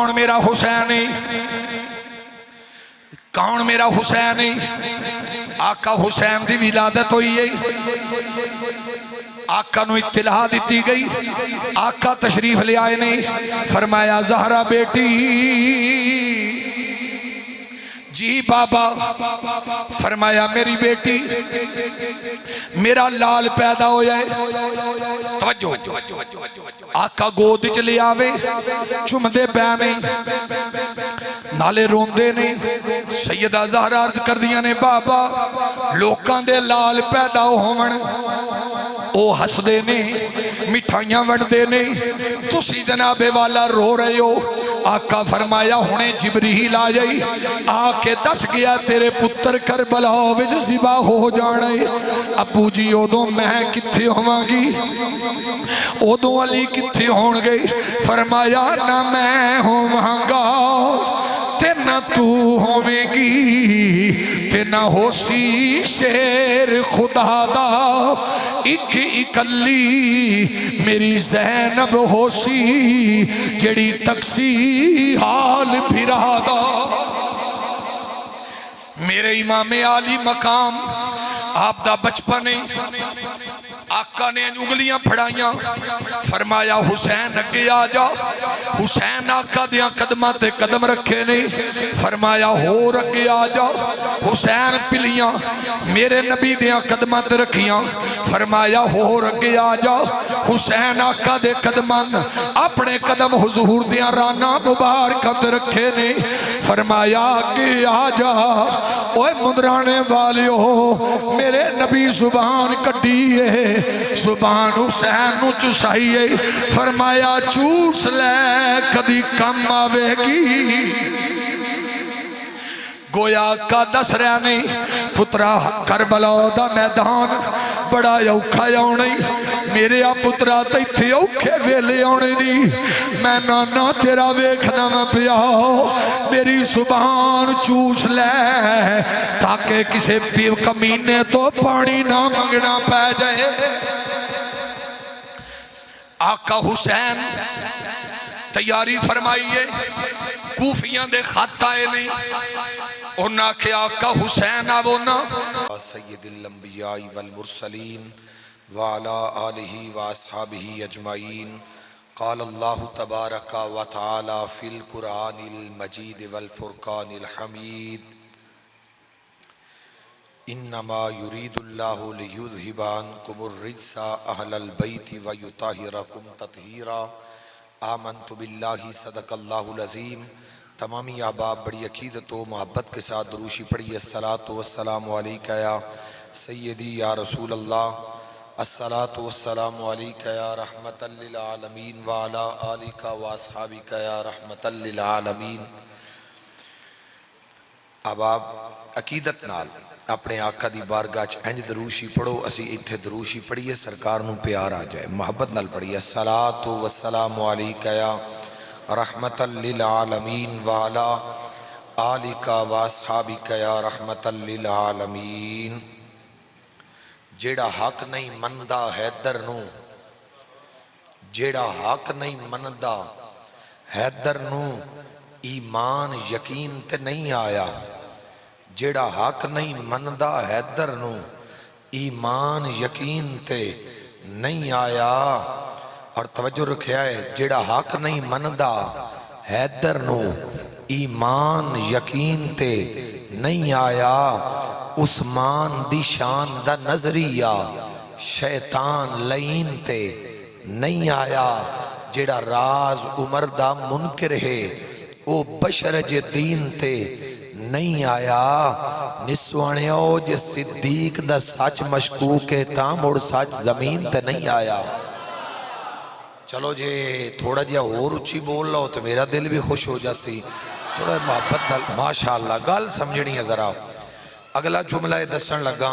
کون میرا حسین ہے؟ کون میرا حسین ہے؟ آقا حسین دی ولادت ہوئی ہے، آقا نو اطلاع دیتی گئی، آقا تشریف لے آئے نے، فرمایا زہرا بیٹی جی بابا، فرمایا میری بیٹی میرا لال پیدا ہو جائے، توجہ آقا گود چ لے آوے، چمدے بینے نالے روندے نے، سیدہ زہرا عرض کر دیا نے بابا لوکاں دے لال پیدا ہون او ہس دے نے، مٹھائیاں وڑ دے نے، تسی جناب والا رو رہے ہو۔ آقا فرمایا ہونے جبریل آ جائی، آ کے دس گیا تیرے پتر کربلا وچ ذبح ہو جانا ہے۔ ابو جی اودوں میں کتھے ہوواں گی، اودوں علی کتھے ہون گئی؟ فرمایا نہ میں ہوواں گا تے نہ تو ہوویں گی، تے نہ ہو سی شیر خدا دا ایک اکلی میری زینب ہو سی جڑی تکسی حال پھرا دا۔ میرے امام عالی مقام آپ دا بچپنے آقا نے انگلیاں پھڑائیاں، فرمایا حسین اگے آ جا۔ حسین آقا دیاں قدمہ تے قدم رکھے نے، فرمایا ہور اگے آ جا۔ حسین پلیاں میرے نبی دیاں قدمہ تے رکھیاں، فرمایا ہور اگے آ جا۔ حسین آقا دے قدمان اپنے قدم حضور دیاں رانا مبارکت رکھے نے، فرمایا اگے آ جا۔ اوے مدرانے والیو میرے نبی زبان کٹی ہے، زبان حسین نو چسائی ہے، فرمایا چوس لے کدی کم آوے گی۔ گویا کا دس رہنے پترا کربلا دا میدان بڑا اوکھا آنے، میرے آ پترا تیتھے اوکھے ویلے آنے دی، میں نانا تیرا ویکھنا میں پیا، میری زبان چوس لے تاکہ کسے پیو کمینے تو پانی نہ منگنا پہ جائے۔ آقا حسین تیاری فرمائیے، کوفیاں دے خط آئے نہیں، انہاں کے آقا حسین آونا سید الانبیاء والمرسلین وعلا آلہ واصحابہ اجمعین۔ قال اللہ تبارک و تعالی فی القرآن المجید والفرقان الحمید، انما یرید اللہ لیذہب عنکم الرجس اہل البیت ویطہرکم تطہیرا۔ آمنت باللہ صدق اللہ العظیم۔ تمامی احباب بڑی عقیدت و محبت کے ساتھ دروشی پڑھی، الصلاۃ والسلام علیکہ یا سیدی یا رسول اللہ، الصلاۃ والسلام علیکہ یا رحمت للعالمین وعلا آلکہ واصحابکہ یا رحمت للعالمین۔ احباب عقیدت نال اپنے آقا دی بارگاہ چ انج دروشی پڑھو، اسی ایتھے دروشی پڑھیے سرکار نو پیار آ جائے، محبت نال پڑھیے، الصلاۃ والسلام علیکہ یا رحمت للعالمین وعلا آلکہ واصحابکہ یا رحمت للعالمین۔ جیڑا حق نہیں مندا حیدر نو، جیڑا حق نہیں مندا حیدر نو ایمان یقین تے نہیں آیا، جیڑا حق نہیں مندا حیدر نو ایمان یقین تے نہیں آیا۔ اور توجہ رکھیا ہے، جیڑا حق نہیں مندا حیدر نو ایمان یقین تے نہیں آیا، عثمان دی شان دا نظریہ شیطان لعین تے نہیں آیا، جیڑا راز عمر دا منکر ہے او بشر جے دین تے نہیں آیا۔ نسوانیو جے صدیق دا سچ مشکوک ہے تاں مڑ سچ زمین تے نہیں آیا۔ چلو جے تھوڑا جہا اور اچھی بول لو تو میرا دل بھی خوش ہو جاسی، تھوڑا محبت نال ماشاءاللہ گل سمجھنی ہے ذرا۔ اگلا جملہ دسن لگا،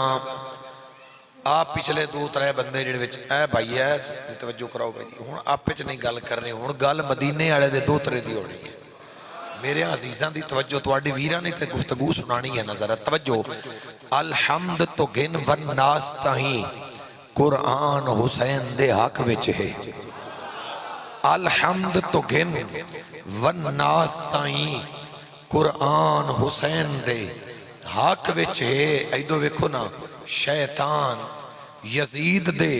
آپ پچھلے دو ترے بندے جڑے وچ اے بھائی ہے توجہ کراؤ بھائی، ہن آپ وچ نہیں گل کرنی، ہن گل مدینے والے دے دو ترے دی ہونی ہے۔ میرے عزیزاں دی توجہ، تواڈی ویراں نے تے گفتگو سنانی ہے نا ذرا توجہ۔ الحمد تو گن والناس تہیں قرآن حسین دے حق وچ ہے، الحمد تو گن والناس تائیں قرآن حسین دے حق وچ ہے. ایدو ویکھو نا شیطان یزید دے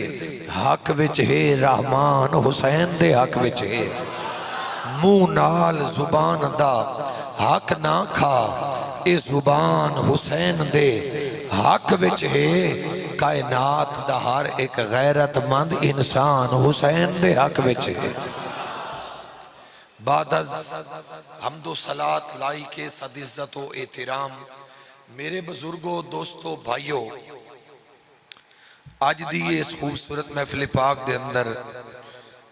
حق وچ ہے، رحمان حسین دے حق وچ ہے. منہ نال زبان دا حق نہ کھا، اے زبان حسین دے حق وچ ہے. کائنات دا ہر ایک غیرت مند انسان حسین دے حق وچ ہے. بعد از حمد و صلاۃ لائی کے صد عزت و احترام، میرے بزرگوں، دوستوں، بھائیوں، آج دی اس خوبصورت محفل پاک دے اندر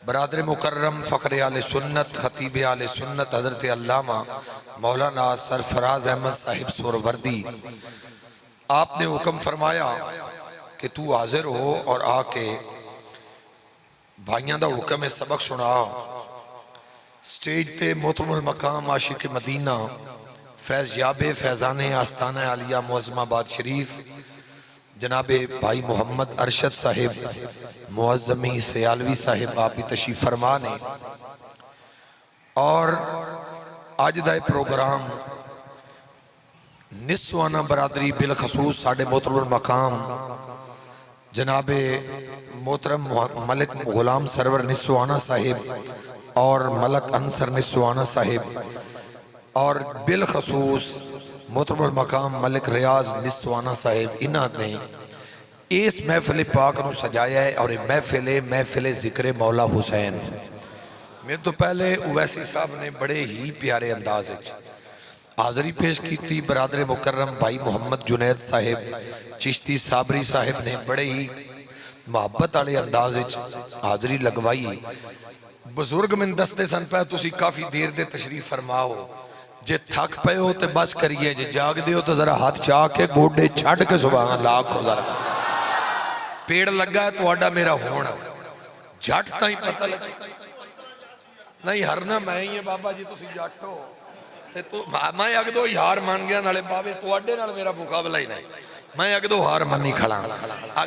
برادر مکرم فخر آل سنت خطیب آل سنت حضرت علامہ مولانا سرفراز احمد صاحب سہروردی، آپ نے حکم فرمایا کہ تو حاضر ہو اور آ کے بھائیاں دا حکم ہے سبق سنا. سٹیج تے محترم المقام عاشق مدینہ فیض یاب فیضان آستانہ عالیہ معظم آباد شریف جناب بھائی محمد ارشد صاحب معظمی سیالوی صاحب آپ بھی تشریف فرما نے. اور آج دا پروگرام نسوانہ برادری بالخصوص ساڑھے محترم المقام جناب محترم ملک غلام سرور نسوانہ صاحب اور ملک انصر نسوانہ صاحب اور بالخصوص محترم المقام ملک ریاض نسوانہ صاحب، انہاں نے اس محفل پاک نو سجایا ہے. اور محفل ذکر مولا حسین. میرے تو پہلے اویسی صاحب نے بڑے ہی پیارے انداز حاضری پیش کی تھی. برادر مکرم بھائی محمد جنید صاحب چشتی صابری صاحب نے بڑے ہی محبت والے انداز حاضری لگوائی. بزرگ من دستے سن پہ تسی کافی دیر دے تشریف فرماؤ. جے تھک پے ہو تے بس کریے، جے جاگ دے ہو تو ذرا ہاتھ چاہ کے گوڑے چھڑ کے سبحان اللہ کو ذرا. پیڑ لگا ہے تو آڈا میرا ہونا جھٹ تائیں پتہ لگا نہیں ہرنا میں ہی ہے بابا جی تسی جھٹ ہو تو میں اگ دو ہار مان گیا نالے بابے تو آڈے نال میرا مقابلہ ہی نہیں. میں اگ دو ہار منی کھڑا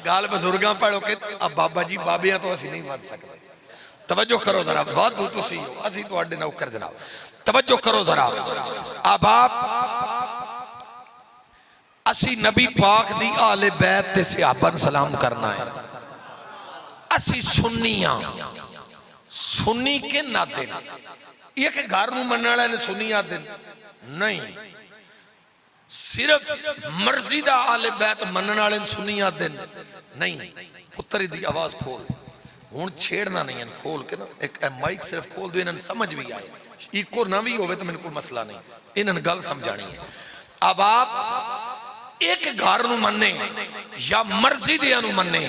گال بزرگاں پڑھو کہ اب بابا جی بابیاں تو اسی نہیں مان سکتے. توجہ کرو ذرا وعد ہو تسی اسی تو آڈے نوکر جناب. توجہ کرو ذرا. اب آپ اسی نبی پاک دی آل بیت تے صحابہ سلام کرنا ہے. اسی سنیاں سنی کے نہ دن یہ کہ گھر نو مننے والے نے سنی آ دن نہیں، صرف مرضی دا آل بیت مننے والے سنی آ دن نہیں. پتری دی آواز کھول ہون چھیڑنا نہیں ہے، کھول کے نا ایک مائک صرف کھول دو انہاں سمجھ بھی آئے. ایک اور نہ بھی ہوئے تو میں نے کوئی مسئلہ نہیں، انہاں گل سمجھانی ہے. اب آپ ایک گھر نو مننے یا مرضی دیا نو مننے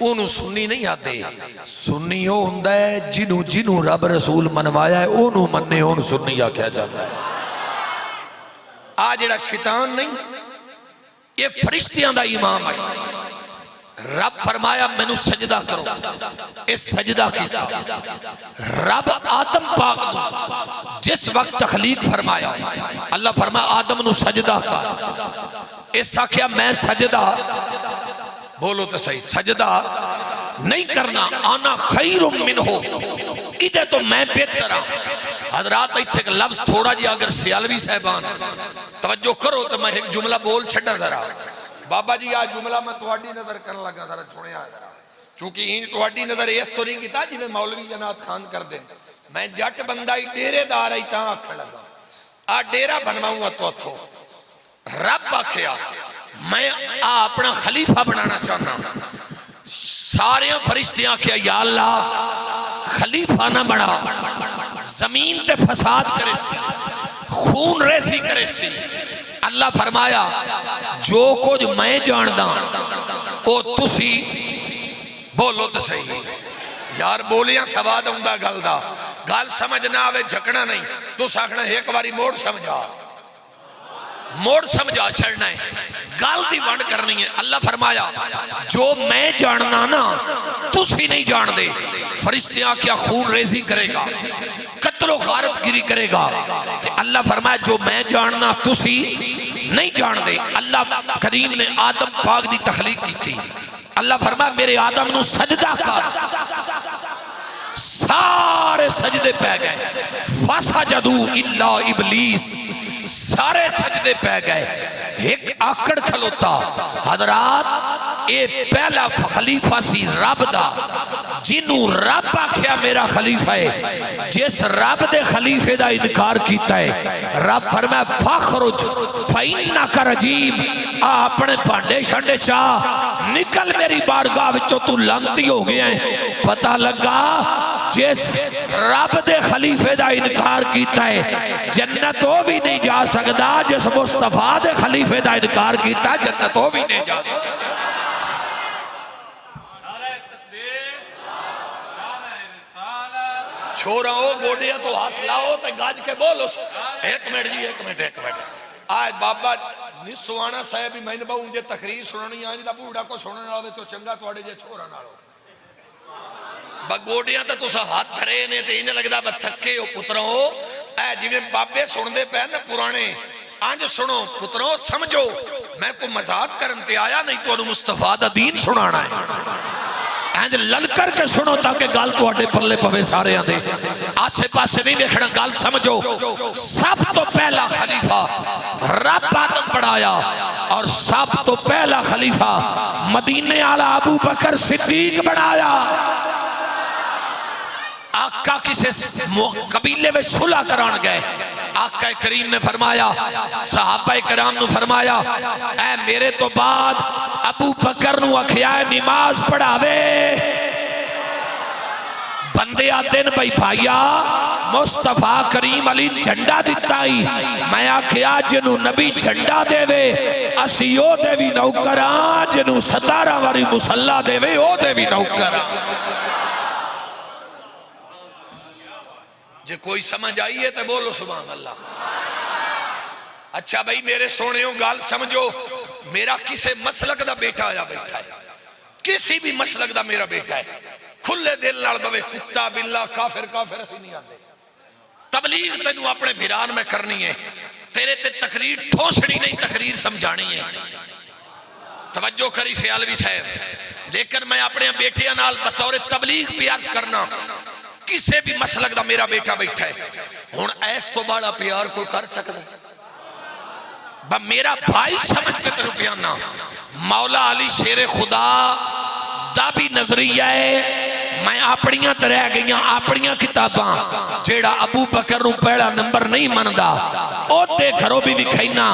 انہوں سنی نہیں آتے. سنی ہو ہندہ ہے جنہوں رب رسول منوایا ہے انہوں مننے انہوں سنی کیا جاتا ہے. آج جڑا شیطان نہیں یہ فرشتیاں دا امام ہے. رب فرمایا میں نو سجدہ کرو، اس سجدہ کیتا. رب آدم پاک نو جس وقت تخلیق فرمایا اللہ فرمایا آدم نو سجدہ کر. اس آکھیا میں سجدہ بولو تو صحیح سجدہ نہیں کرنا. آنا خیر منہ ادھے تو میں بہتر ہوں. حضرات ایک لفظ تھوڑا جی اگر سیالوی صاحبان توجہ کرو تو میں ایک جملہ بول چھڑا ذرا. بابا جی آج جملہ میں توڑی نظر کرنے لگا ذرا چھوڑے آ ذرا چونکہ ہی توڑی نظر اس تو نہیں کیتا جی میں مولوی جنات خان کر دیں. میں جٹ بندہ ہی ڈیرے دار ہی تاں آکھڑ لگا آ ڈیرہ بنواؤں گا تو اتھو. رب آکھیا میں اپنا خلیفہ بنانا چاہنا. سارے فرشتیاں کیا یا اللہ خلیفہ نہ بنا، زمین تے فساد کرے سی، خون ریزی کرے سی. اللہ فرمایا جو کچھ میں جاندہ او تسی بولو تو صحیح یار بولیاں سواد ہوندہ گل دا گل سمجھنا آوے جھکنا نہیں. تو ساکھنا ایک باری موڑ سمجھا چھڑنا ہے گال دی ونڈ کرنی ہے. اللہ فرمایا جو میں جاننا نا تسی نہیں جان دے. فرشتیاں کیا خون ریزی کرے گا، قتل و غارت گری کرے گا. اللہ فرمایا جو میں جاننا تسی نہیں جان دے. اللہ کریم نے آدم پاک دی تخلیق کی تھی. اللہ فرمایا میرے آدم نو سجدہ کر. سارے سجدے پہ گئے، فسجدوا الا ابلیس، سارے سجدے پہ گئے۔ ایک آکڑ کھلوتا، حضرات اے پہلا خلیفہ سی رب دا، جنوں رب آکھیا میرا خلیفہ ہے، جس رب دے خلیفے دا انکار کیتا ہے، رب فرمایا فخرج فإنک رجیم، اپنے پانڈے شانڈے چاہ نکل میری بارگاہ وچوں، تو لانتی ہو گیا ہے۔ پتہ لگا جس رب دے خلیفے دا انکار کیتا ہے جنت وہ بھی نہیں جا سکتا، جس مصطفیٰ دے خلیفے دا انکار کیتا جنت وہ بھی نہیں جا سکتا۔ چھوڑا ہو گوڑیا تو ہاتھ لاؤ تے گاج کے بولو۔ ایک منٹ جی، ایک منٹ۔ آج بابا نسوانا صاحب میں نے باؤں جے تقریر سننی آنی دا بوڑا کو سننے آوے تو چنگا توڑے جے چھوڑا نہ رو بگوڑیاں تا تسا ہاتھ دھرے نے تے انہیں لگدا بتھکے ہو پتروں، اے جی میں بابے سننے پہ نا پرانے آنج سنو پتروں، سمجھو میں کو مذاق کرنتے آیا نہیں تو مصطفیٰ دا دین سنانا ہے۔ اینج لل کر کے سنو تاکہ گال تو اڈے پلے پوے سارے آدھے، آسے پاسے نہیں دیکھنا، گال سمجھو۔ سب تو پہلا خلیفہ رب آدم بڑھایا، اور سب تو پہلا خلیفہ مدینے والا ابو بکر صدیق بڑھایا۔ آقا کسے قبیلے میں صلح کران گئے، آقا کریم نے فرمایا، صحابہ کرام نے فرمایا، اے میرے تو بعد ابو بکر نو اکھیائے نماز پڑھاوے۔ بندے آتے بھائی بھائیا مصطفیٰ کریم علی جھنڈا دیتا ہی، میں آکھیا جنو نبی جھنڈا دے وے اسیو دے بھی نوکران، جنو 17 واری مسلح دے وے او دے بھی نوکران۔ جے کوئی سمجھ آئیے تو بولو سبحان اللہ۔ اچھا بھائی میرے سونےوں گال سمجھو، میرا کسے مسلک دا بیٹا آیا بیٹھا ہے، کسی بھی مسلک دا میرا بیٹا ہے، کھلے دل نال بوے کتا بلا کافر اسی نہیں آتے۔ تبلیغ تینوں اپنے بھیران میں کرنی ہے، تیرے تے تقریر ٹھوسڑی نہیں، تقریر سمجھانی ہے۔ توجہ کری سیالوی صاحب، لیکن میں اپنے بیٹے نال بطور تبلیغ پیار کرنا، کسے بھی مسلک دا میرا بیٹا بیٹھا ہے، ہون ایس تو بڑا پیار کوئی کر سکتا ہے؟ با میرا بھائی سمجھ کے تنو پیانا، مولا علی شیر خدا دا بھی نظریہ ہے، میں اپنیاں ترہ گئیاں اپنیاں کتاباں، جیڑا ابو بکر نو پہلا نمبر نہیں مندہ، او دے گھروں بھی دکھائینا،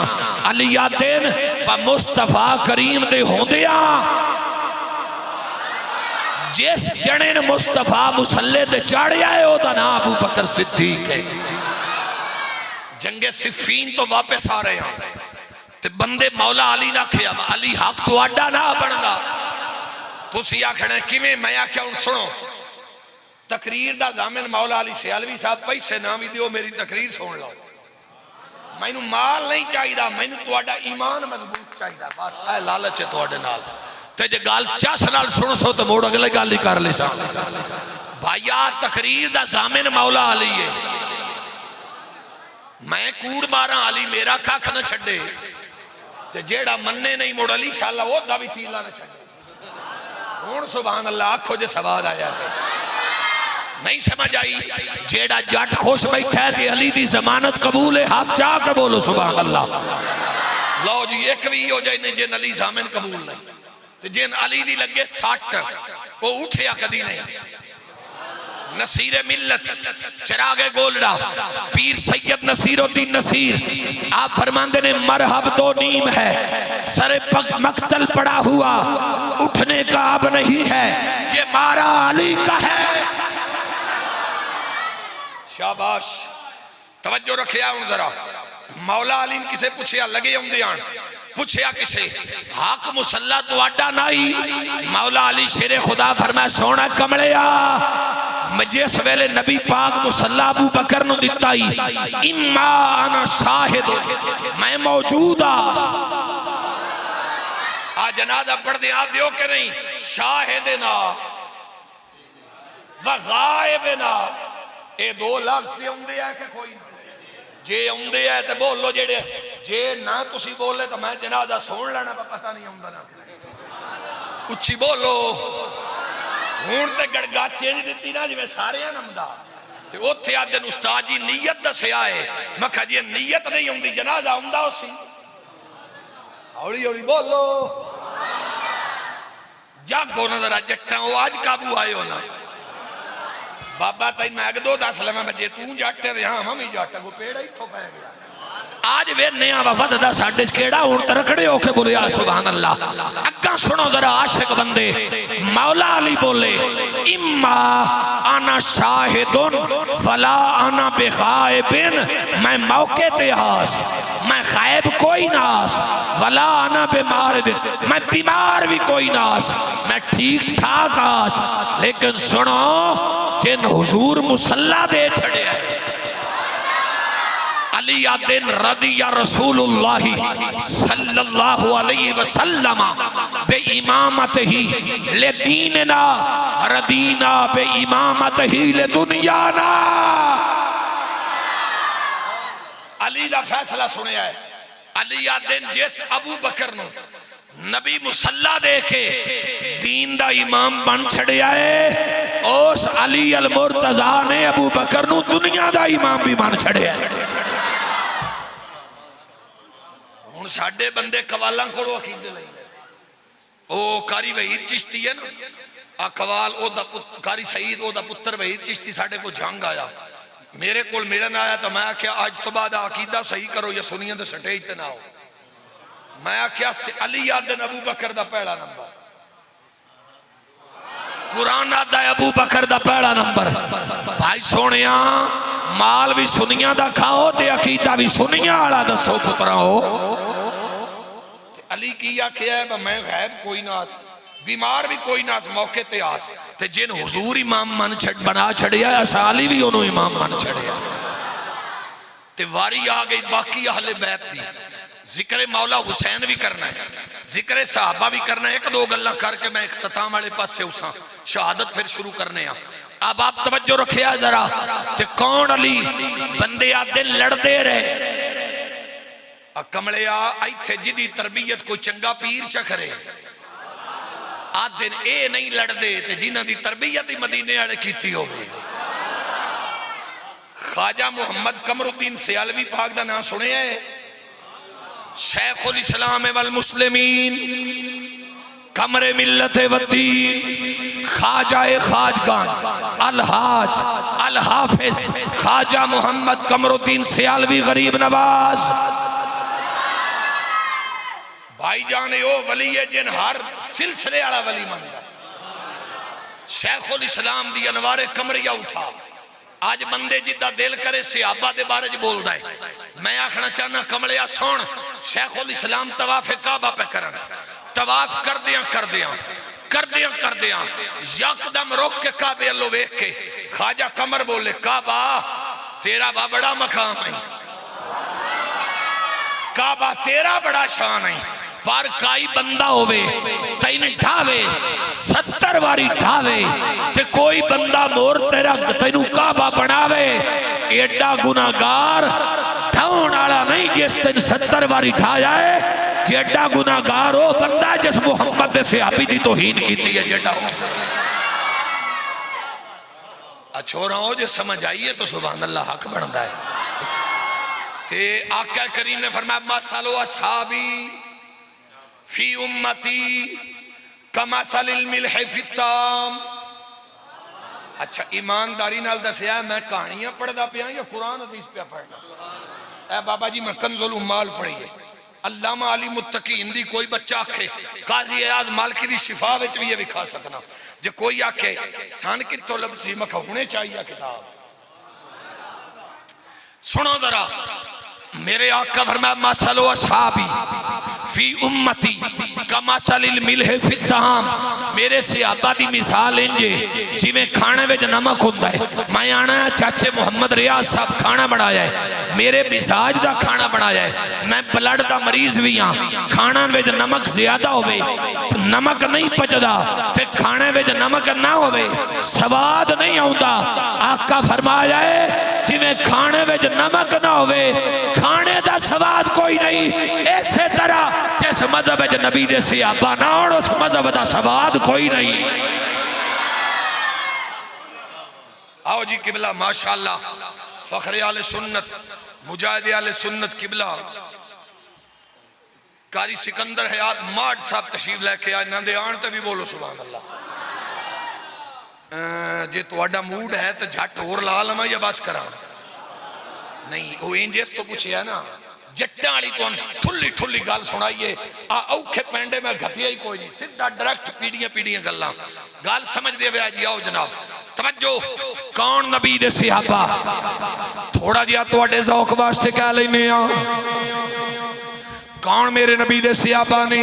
علیاتین با مصطفیٰ کریم دے ہوندیاں، جس جنین مصطفیٰ مسلح تے چاڑے آئے ہو دا نا ابو بکر صدیق ہے۔ جنگ صفین تو واپس آ رہے ہیں تے بندے مولا علی نہ کھیا، علی حق تو آڈا نہ بڑھنا، تو سیا کھڑے کیویں میں آکھیا ان سنو تقریر دا زامن مولا علی سیالوی صاحب پیسے نہ بھی دیو میری تقریر سن لو، میں نو مال نہیں چاہی دا، میں نو تو آڈا ایمان مضبوط چاہی دا، بس اے لالچ ہے تو آڈے نال تے جے گال چاس نال سنو سو تے موڑ اگلے گال نہیں کر لی سا۔ بھائیا تقریر دا زامن مولا علی ہے، میں کوڑ مارا علی میرا کھاکھ نہ چھڑے تے جیڑا مننے نہیں موڑ علی شاءاللہ وہ دا بھی تیلا نہ چھڑے۔ ہون سبحان اللہ آنکھو جے سواد آیا تھے نہیں سمجھ آئی، جیڑا جٹ خوش بیٹھا ہے تے علی دی زمانت قبول ہے، ہاتھ چاہ کے بولو سبحان اللہ۔ لو جی ایک بھی ہو جائے جن علی زامن قبول نہیں، تو جن علی دی لگے 60 وہ اٹھیا کدی نہیں۔ نصیر ملت چراغ گولڈا پیر سید نصیر الدین نصیر آپ فرماندے نے مرحب تو نیم ہے، سر مقتل پڑا ہوا اٹھنے کا اب نہیں ہے، یہ مارا علی کا ہے۔ شاباش، توجہ رکھیا ہوں ذرا، مولا علی کسے پوچھیا لگے ہوں دیان، پوچھیا کسے حق مسلح تو اڈا نہیں، مولا علی شیر خدا فرمایا سونا کمڑیا، جس ویلے نبی پاک مسلح ابو بکر نو دیتا ہی، اما انا شاہد، میں موجودا، آج جنازہ پڑھ دیں آدھ دیو کہ نہیں، شاہدنا وغائبنا، اے دو لفظ دے اندے ہے کہ کوئی نہیں، جے اندے ہے تو بول لو جیڑے، جے نہ تسی بولے تو میں جنازہ سون لینا پتہ نہیں اندہ نہ اچھی بولو، ہوں تے گڑگاچے نہیں دیتی نا جی سارے نمدا تے اوتھے آدھے استاد جی نیت دسیا ہے میں کہا جی نیت نہیں ہوندی جنازہ ہوندا اسی اوڑی اوڑی بولو جاگو نظر جٹاں وہ آج قابو آئے ہو نا بابا تائی میں اگ دو دس لما میں جے توں جاٹے دے ہاں ہم ہی جاٹا کو پیڑا ہی تھو پہ گیا آج وے نیا وفد دا ساڑھے کیڑا ہون ترکڑے ہو کے بولے سبحان اللہ اگاں سنو ذرا عاشق بندے مولا علی بولے اما انا شاہدن فلا انا بغائبن میں موقع تے آس میں غائب کوئی ناس ولا انا بیمار میں بیمار بھی کوئی ناس میں ٹھیک ٹھاک آس لیکن سنو جن حضور مسلح دے چھڑے ہیں علی آدن رضی رسول اللہ صلی اللہ علیہ وسلم بے امامت ہی لدیننا ردینا بے امامت ہی لدنیانا علی دا فیصلہ سنے آئے علی آدن جس ابو بکر نو نبی مسلح دے کے دین دا امام بن چھڑے آئے اس علی المرتضیٰ نے ابو بکر نو دنیا دا امام بھی بن چھڑے آئے ہوں ساڑھے بندے قوالاں کوڑو عقیدے لئی او کاری وحید چشتی ہے نا قوال او دا کاری سعید او دا پتر وحید چشتی ساڑھے کو جھانگ آیا میرے کول ملن آیا تو میں کیا آج تو بعد عقیدہ صحیح کرو یا سنیاں دے سٹیج تے نہ ہو میں کیا علی آدن ابو بکر دا پہلا نمبر قرآن آدھا ابو بکر دا پہلا نمبر بھائی سونیاں مال بھی سنیاں دا کھاؤ تے عقیدہ بھی سنیاں آڑا دسو پترہ ہو علی کیا کیا ہے میں غیب کوئی ناس بیمار بھی کوئی ناس موقع تے آس تے جن حضور امام من بنا چھڑیا ایسا علی بھی انہوں امام من چھڑیا تے واری آگئی باقی اہل بیت دی ذکر مولا حسین بھی کرنا ہے ذکر صحابہ بھی کرنا ہے ایک دو گلہ کر کے میں اختتام والے پاس سے اساں شہادت پھر شروع کرنے ہیں اب آپ توجہ رکھیا ذرا تے کون علی بندے آدھے لڑ دے رہے کملے آئی تھے جدی تربیت کوئی چنگا پیر چکھرے آدھے اے نہیں لڑ دے تے جنہ دی تربیت ہی مدینے آڑے کیتی ہوئے خواجہ محمد قمر الدین سیالوی پاک دا نام سنے ہیں شیخ الاسلام والمسلمین قمر ملت والدین خواجہ خواجگان الحاج الحافظ خواجہ محمد قمر الدین سیالوی غریب نواز بھائی جانے او ولی ہے جن ہر سلسلے آڑا ولی مانگا شیخ الاسلام دی انوار قمریہ اٹھا آج بندے جدہ دل کرے صحابہ دے بارے جو بول دائے میں آکھنا چاہنا کملیا سون شیخ الاسلام طواف کعبہ پہ کرن طواف کر دیاں یک دم روک کے کعبے اللہ ویک کے خواجہ قمر بولے کعبہ تیرا بڑا مقام ہے کعبہ تیرا بڑا شان ہے پر کائی بندہ ہوئے تین ڈھاوے 70 واری ڈھاوے تے کوئی بندہ مور تیرا تینو کعبہ بناوے ایڈا گناہگار ڈھاؤن آڑا نہیں جس تین 70 واری ڈھا جائے جیڈا گناہگار ہو بندہ جس محمد سے آبی دی توہین کیتی ہے جیڈا ہو اچھو رہا ہو جو سمجھ آئیے تو سبحان اللہ حق بڑھتا ہے تے آقا کریم نے فرمایا مثل اصحابی فی امتی کمثل الملح فی الطعام اچھا ایمانداری نال دسیا ہے میں کہانیاں پڑھدا پیا یا قرآن حدیث پہ پڑھنا اے بابا جی میں کنز الامال پڑھی ہے علامہ علی متقی ہندی کوئی بچہ آکھے قاضی اعظم مالکی دی شفا وچ بھی یہ بھی کھا سکنا جو کوئی آکھے سان کی طلب سی مکہ ہونے چاہیے کتاب سنو ذرا میرے آقا فرمایا مثل اصحابی فی امتی کمثل الملح فی الطعام میرے صحابہ دی مثال انجے جی میں کھانے وچ نمک ہوندا ہے میں آنا ہے چاچے محمد ریاض صاحب کھانا بنایا ہے میرے مزاج دا کھانا بنایا ہے میں بلڈ دا مریض بھی ہاں کھانا وچ نمک زیادہ ہوئے نمک نہیں پچدا تے کھانے وچ نمک نہ ہوئے سواد نہیں ہوندا آقا فرمایا ہے جی میں کھانے وچ نمک نہ ہوئے کھانے دا سواد کوئی نہیں ایسے طرح جس مذہب نبی دے صحابہ نہ اور اس مذہب دا سواد کوئی نہیں آؤ جی قبلہ ماشاءاللہ فخر آل سنت مجاہد آل سنت قبلہ قاری سکندر حیات ماڈ صاحب تشریف لے کے آئے نندے آن تے بھی بولو سبحان اللہ. جے توڑا موڈ ہے تو جھٹ اور لالما یا بس کرا نہیں وہ انجیس تو کچھ ہے نا جٹاں والی تو ہم ٹھلی ٹھلی گال سنائیے اوکھے پینڈے میں گھتیا ہی کوئی نہیں سیدھا ڈائریکٹ پیڑیاں گلاں گال سمجھ دے وے جی. آؤ جناب توجہ کون نبی دے صحابہ تھوڑا جیا تواڈے ذوق واسطے کہہ لینے آ کون میرے نبی دے صحابہ نے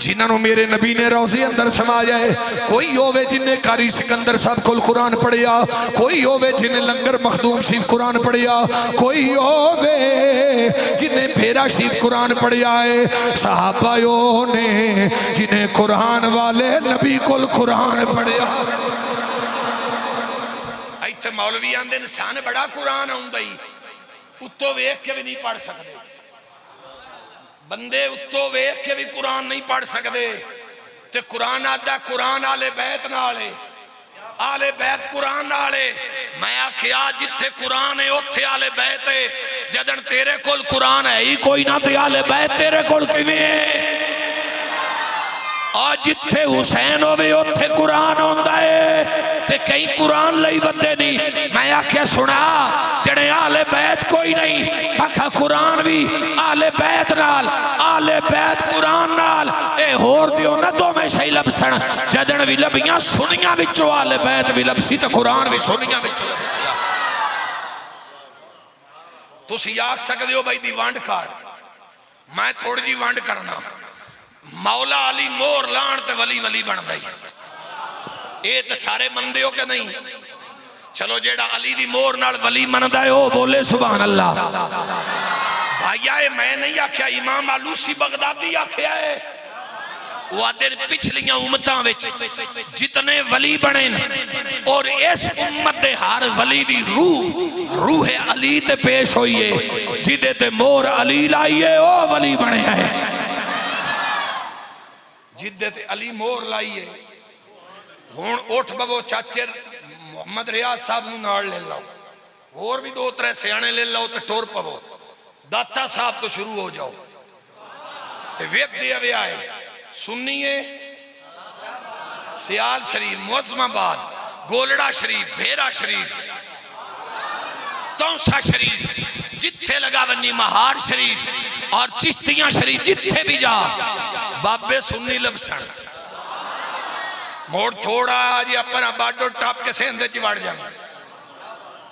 جنہوں میرے نبی نے روزے اندر سمایا ہے. کوئی ہووے جن نے قاری سکندر صاحب کو قرآن پڑھیا, کوئی ہووے جن نے لنگر مخدوم شریف قرآن پڑھیا, کوئی ہووے جن نے پھیرا شریف قرآن پڑھیا ہے. صحابہ نے جنہیں قرآن والے نبی کو قرآن پڑھیا. ایتھے مولوی آندے انسان بڑا قرآن آندا ہی اتو ویکھ کے بھی نہیں پڑھ سکتے, بندے اتو ویکھ کے بھی قرآن نہیں پڑھ سکتے. تے قرآن آدھا قرآن آلے بیت نالے آلے بیت قرآن نالے. میں آکھیا جتھے قرآن ہے اتھے آلے بیت ہے, جدن تیرے کول قرآن ہے ہی کوئی نہ تے آلے بیت تیرے کول کیویں ہے. آج جتھے حسین ہوئے اتھے قرآن ہوندا ہے تے کئی قرآن لئی بندے نہیں. میں آکھیا سنا جڑے آلے بیت کوئی نہیں آکھا قرآن بھی آلے بیت نال آلے بیت قرآن نال اے ہور دیو نہ دو میں شہی لبسن جدن بھی لبیاں سنیاں وچو آلے بیت بھی لبسی تے قرآن بھی سنیاں وچو لبسی. تسی آکھ سکتے ہو بھائی دی وانڈ کار میں تھوڑی جی وانڈ کرنا مولا علی مور لان تے ولی ولی بن گئی. اے تے سارے مندے ہو کہ نہیں؟ چلو جیڑا علی دی مور نال ولی مندہ ہے او بولے سبحان اللہ. بھائی آئے میں نہیں آکھیا امام آلوسی بغدادی آکھیا ہے وہ آدھے پچھلیاں امتاں وچ جتنے ولی بنے اور اس امت دے ہر ولی دی روح علی تے پیش ہوئی ہے جدے تے مور علی لائیے او ولی بنے ہے. جدے تے علی مور لائیے ہون اٹھ بابو چاچر محمد ریاض صاحب نو نار لے لاؤ اور بھی دو ترے سیانے لے لاؤ تے ٹور پاو داتا صاحب تو شروع ہو جاؤ تے ویب دے اوے آئے سنیے سیال شریف معظم آباد گولڑا شریف بھیرا شریف تونسا شریف جتھے لگا ونی مہار شریف اور چشتیاں شریف جتھے بھی جا بابے سنی لبسن موڑ تھوڑا آجی اپنا باڈو ٹاپ کے سیندے چی وڑ جائیں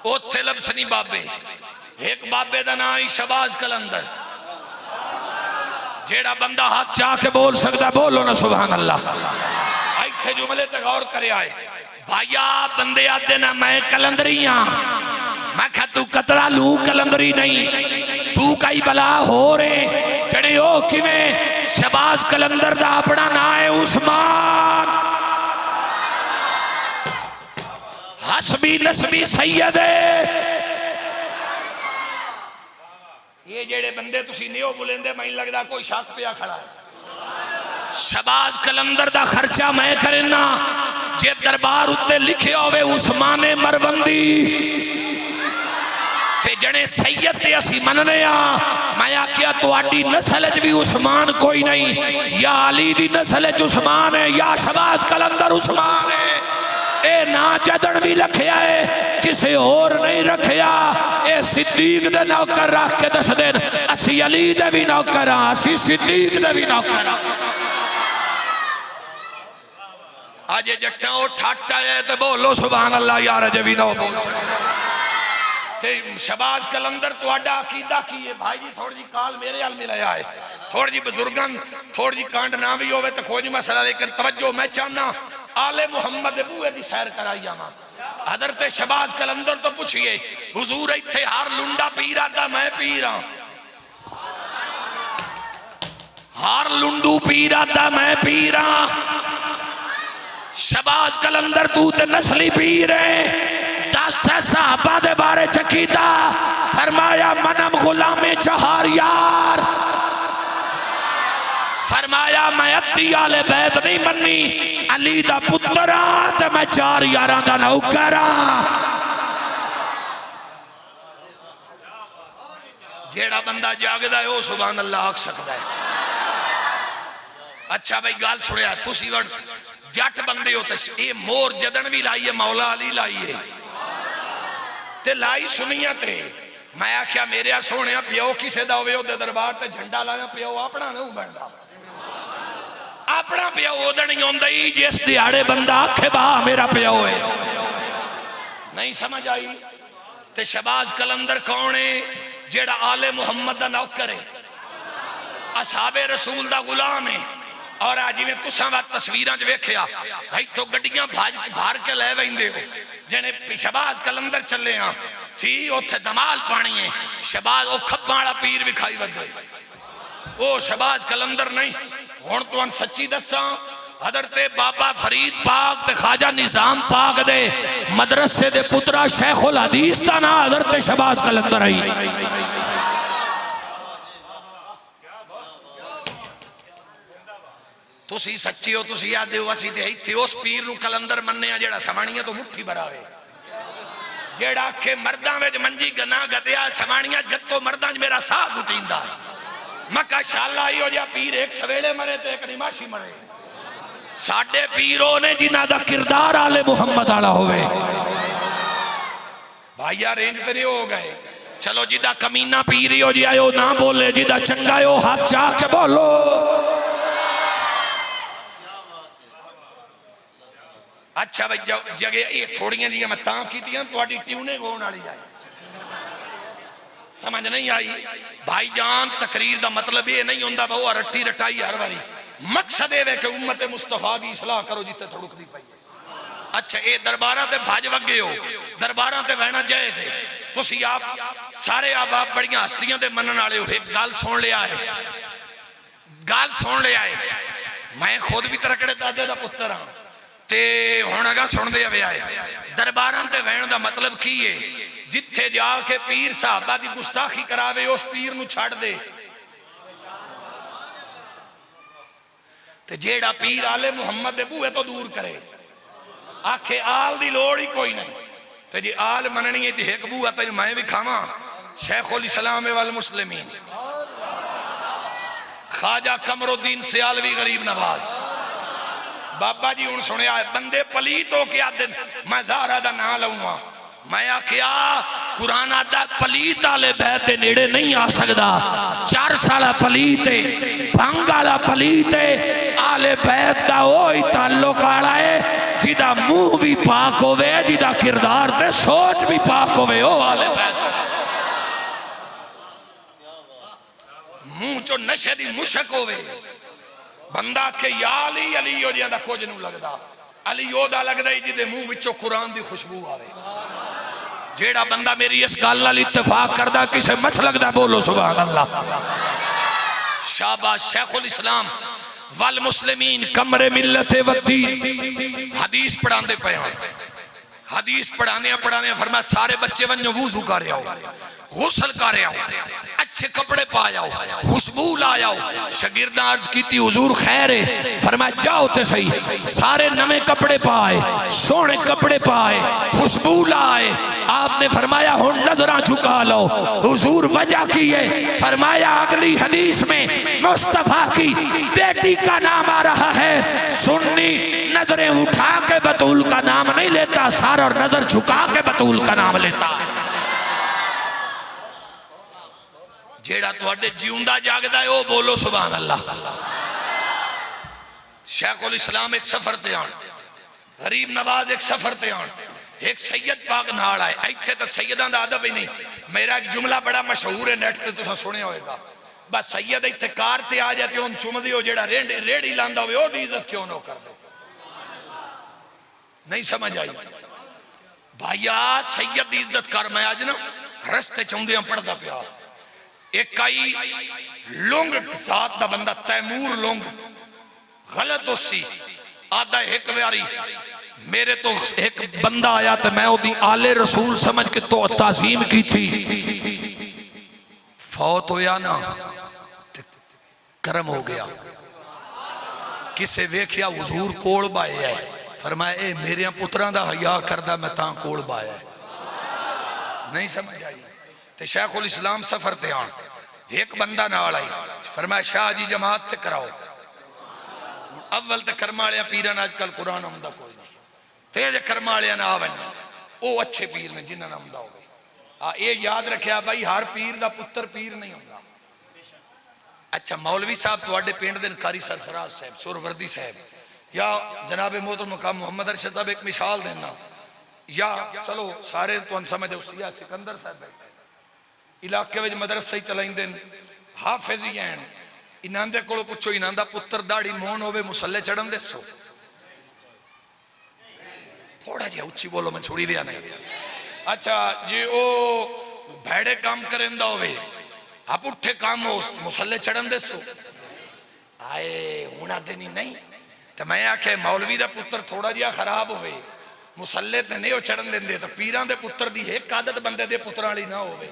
اوتھے لبسنی بابے. ایک بابے دا نائی شباز کلندر جیڑا بندہ ہاتھ چاہ کے بول سکتا بولو نا سبحان اللہ. ایتھے جملے تے غور کرے آئے بھائیا بندے آدھے نا میں کلندری ہاں میں کہا تو قطرہ لوں کلندری نہیں تو کئی بلا ہو رہے جڑے ہو کیویں شباز کلندر دا اپنا نائے عثمان حسبی نسبی سید یہ جڑے بندے تسی نیو بولندے میں لگ دا کوئی شاک پیا کھڑا ہے. شباز کلندر دا خرچہ میں کرنا جے دربار اتے لکھے ہوئے عثمان مروندی تے جنے سید تے اسی مننے میں آکھیا تو آڈی نسلج بھی عثمان کوئی نہیں یا علی دی نسلج عثمان ہے یا شباز کلندر عثمان ہے. اے نا جدن بھی رکھیا ہے کسے اور نہیں رکھیا اے صدیق دے نوکر رکھ کے دس دین اسی علی دے بھی نوکر اسی صدیق دے بھی نوکر. آج جٹاں اٹھاٹا ہے تو بولو سبحان اللہ یار جبی نو بول تے شباز کلندر تو اڈا عقیدہ کیے بھائی جی تھوڑی جی کال میرے حال ملایا ہے تھوڑی جی بزرگن تھوڑی جی کانڈ نہ بھی ہوئے تو کوئی مسئلہ لیکن توجہ میں چاہنا آل محمد بوئے دی سیر کرائی آما. حضرت شباز کلندر تو پوچھئے حضور ایتھے ہار لنڈا پیرا دا میں پیرا ہار لنڈو پیرا دا میں پیرا شباز کلندر تو تے نسلی پیرے دس صحابہ دے بارے چکیدہ فرمایا منم غلام چہار یار فرمایا میں ادھی آلے بیت نہیں منی علی دا پتران تے میں چار یاران دا نوکران. جیڑا بندہ جاگدا ہے وہ سبحان اللہ آکھ سکتا ہے. اچھا بھائی گل سنیا تسی وڑ جٹ بندے ہو تے یہ مور جدن بھی لائیے مولا علی لائیے تے لائی سنیا تے میں آخیا میرے سونے پیو کسے دا ہوئے دے دربار تے جھنڈا لایا پیو اپنا نہیں بنتا اپنا پیو ادھر نہیں ہوندہ ہی جس دیاڑے بندہ آکھے با میرا پیو ہے. نہیں سمجھ آئی. تے شہباز قلندر کون ہے جیڑا آل محمد دا نوکر ہے اصحاب رسول دا غلام ہے. اور آج میں تساں وقت تصویراں جو ویکھیا بھائی تو گڈیاں بھار کے لے ویندے ہو جنے شہباز قلندر چلے ہاں جی اوتھے دمال پانی ہے شہباز او کھباں والا پیر وکھائی ودے او شہباز قلندر نہیں. ہن تو ان سچی دساں حضرت بابا فرید پاک تے خواجہ نظام پاک دے مدرسے دے پترا شیخ الحدیث دا نا حضرت شہباز قلندر آئی. تسی سچی ہو تسی یاد دیو اسی تے ایتھے اس پیر نو قلندر مننے آ جیڑا سمانیاں تو مٹھی براوے جیڑا کہ مرداں وچ منجی گنا گتیا سمانیاں گتو مرداں وچ میرا ساہ گھٹیندا مکہ شاءاللہ ہی ہو جا پیر ایک سویلے مرے تے ایک نماشی مرے. ساڈے پیروں نے جنہ دا کردار آل محمد آلا ہوئے بھائیہ رینج تے نہیں ہو گئے. چلو جدہ کمینہ پیری ہو جی آئے نہ بولے جدہ چنگا ہو ہاتھ چاہ کے بولو. اچھا بھائی جگہ یہ تھوڑیاں جی میں تاں کی تھی تو آڈی ٹیونے گون آڑی جائے سمجھ نہیں آئی. بھائی جان تقریر دا مطلب یہ نہیں ہوندہ بہو رٹی رٹائی ہر باری مقصد ہے کہ امت مصطفیٰ کی اصلاح کرو جیتے تھوڑک دی پائی. اچھا اے درباراں تے بھاج وگے ہو درباراں تے وہنا جائز ہے تو سی آپ سارے آپ بڑیاں ہستیاں تے منن آلے ہو ایک گال سون لے آئے گال سون لے آئے. میں خود بھی ترکڑے دادے دا پتر ہاں تے ہونا گا سن دے ہوئے آئے درباراں تے وہن دا مطلب کی ہے جتھے جا کے پیر صاحبہ دی گستاخی کراوے اس پیر نو چھاڑ دے تے جیڑا پیر آل محمد دے بوئے تو دور کرے آکھے آل دی لوڑ ہی کوئی نہیں تے جی آل مننی ہے تے ایک بوئے تے میں بھی کھاما شیخ الاسلام والمسلمین خواجہ قمر الدین سیالوی غریب نواز بابا جی ان سنے آئے بندے پلیت ہو کے آدھے میں زہرہ دا نہ لوں میں آکھیا قرآن آدھا پلیت آلے بیت دے نیڑے نہیں آ سکدا 4 سالہ پلیتے بھنگالا پلیتے آلے بیت دا ہوئی تعلق آڑائے جدہ منہ بھی پاک ہوئے جدہ کردار تے سوچ بھی پاک ہوئے او آلے بیت منہ چو نشے دی مشک ہوئے بندہ کہ یا علی علی ہو جیدہ کچھ نہیں لگدا علی ہو دا لگدا ہی جدے منہ وچو قرآن دی خوشبو آوے جیڑا بندہ میری اس گاللہ اتفاق کردہ کسے مسلک دا بولو سبحان اللہ. شاباش شیخ الاسلام والمسلمین کمر ملت والدین حدیث پڑھاندے پہ ہیں حدیث پڑھانے فرمایا سارے بچے ونجو وضو کا رہے ہو غسل کا رہے ہو اچھے کپڑے پایا ہو خوشبو لایا ہو شاگردہ عرض کی تھی حضور خیر ہے فرمایا جاؤ تے صحیح سارے نوے کپڑے پائے سونے کپڑے پائے خوشبو لائے آپ نے فرمایا ہن نظرہ جھکا لو حضور وجہ کی ہے فرمایا اگلی حدیث میں مصطفیٰ کی بیٹی کا نام آ رہا ہے سنی نظریں اٹھا کے بطول کا نام نہیں لیتا سار اور نظر جھکا کے بطول کا نام لیتا جیڑا تو اڈے جیوندہ جاگدہ ہے وہ بولو سبحان اللہ. شیخ الاسلام ایک سفر تے آن غریب نواز ایک سفر تے آن ایک سید پاک نال آئے ایتھے تا سیدان دا عدب ہی نہیں میرا ایک جملہ بڑا مشہور ہے نیٹ تے تو سنے ہوئے گا بس سید ایتھے کار تے آ جاتے ان چوم دیو جیڑا ریڑی لاندہ ہوئے وہ دی عزت کیوں نو کر دے نہیں سمجھ آئی بھائیا سید دی عزت کر میں آج نا رستے چوندیاں پڑھ دا پیاس ایک کئی لونگ ذات دا بندہ تیمور لونگ غلط ہو سی آدھا ایک ویاری میرے تو ایک بندہ آیا تھا میں وہ دی آل رسول سمجھ کے تو تعظیم کی تھی فوت ہویا نا کرم ہو گیا کسے ویکھیا حضور کوڑ بائے ہے فرمایا اے میرے پتران دا حیاء کردہ میں تاں کوڑ بائے ہے نہیں سمجھ آئی تے شیخ الاسلام سفر تے آن، ایک بندہ نال آئی، فرمایا شاہ جی جماعت تے کراؤ۔ اول تے کرمالیاں پیران آج کل قرآن آمدہ کوئی نہیں، تے جے کرمالیاں نہ آویں او اچھے پیر نے جنہاں آمدہ ہو گئے۔ یہ یاد رکھیا بھائی ہر پیر دا پتر پیر نہیں ہوتا۔ اچھا مولوی صاحب تواڈے پنڈ دے قاری سرفراز صاحب سوروردی صاحب یا جناب محترم مقام محمد ارشد صاحب ایک مثال دینا، یا چلو سارے تو سمجھ اوسیا سکندر صاحب بیٹھے علاقے وچ مدرسے چلائیں حافظ ہی ہیں، انہاں دے کولوں پوچھو انہاں دا پتر داڑھی مون ہوے مصلی چڑھن دے سو، تھوڑا جہا اچھی بولو میں چھوڑی دیا نہیں۔ اچھا جی او بھیڑے کام کرن دا ہوے آپ اٹھے کام ہو مصلی چڑھن دے سو، آئے ہونا دینی نہیں۔ تو میں آکھے مولوی دا پتر تھوڑا جہا خراب ہوئے مصلی تے نہیں ہو چڑھن دیں دے، تو پیران دے پتر دی ایک عادت بندے دے پتران لی نہ ہوئے،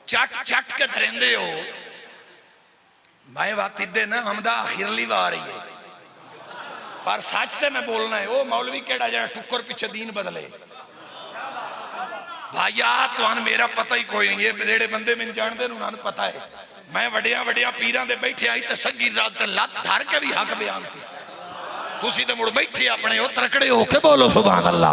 چٹ چٹ کے دھرین دے ہو۔ میں واتی دے نا ہمدہ آخر لی وار رہی ہے، پر سچ تے میں بولنا ہے، او مولوی کیڑا جانا ٹکر پیچھے دین بدلے۔ بھائیا توان میرا پتہ ہی کوئی نہیں، یہ بیڑے بندے میں جان دے انہوں نے پتہ ہے۔ میں وڈیاں وڈیاں پیران دے بیٹھے آئی تے سنگی رات لات دھار کے بھی حق بیان کی، تُسی تے مڑ بیٹھے اپنے ہو ترکڑے ہو کے بولو سبحان اللہ۔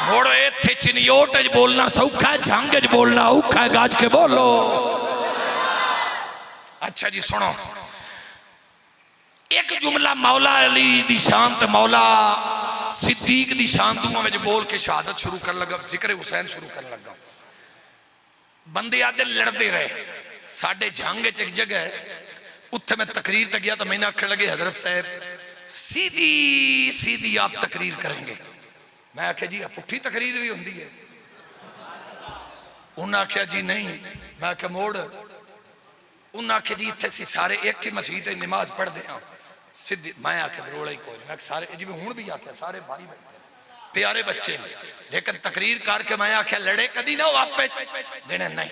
موڑ ایتھے چنیوٹ اج بولنا سوکھا ہے، جھانگ اج بولنا اوکھا ہے، گاج کے بولو۔ اچھا جی سنو، ایک جملہ مولا علی دی شان تے مولا صدیق دی شان دوں میں بول کے شہادت شروع کر لگا، ذکر حسین شروع کر لگا۔ بندے آدھے لڑتے رہے، ساڑھے جھانگے ایک جگہ ہے، اتھے میں تقریر تک گیا تو میں نے آکھر لگے حضرت صاحب سیدھی سیدھی آپ تقریر کریں گے۔ میں آکھا جی پٹھی تقریر بھی ہوندی ہے؟ انہوں نے آکھا جی نہیں۔ میں آکھا موڑ، انہوں نے آکھا جی اتھے سی سارے ایک ہی مسجد نماز پڑھ دے ہاں سیدھی۔ میں آکھا بروڑا ہی کوئی، میں سارے جی ہون بھی آکھا سارے بھائی بیٹھے پیارے بچے، لیکن تقریر کر کے میں آکھا لڑے کدی نہ ہو آپ پہ جنہیں نہیں۔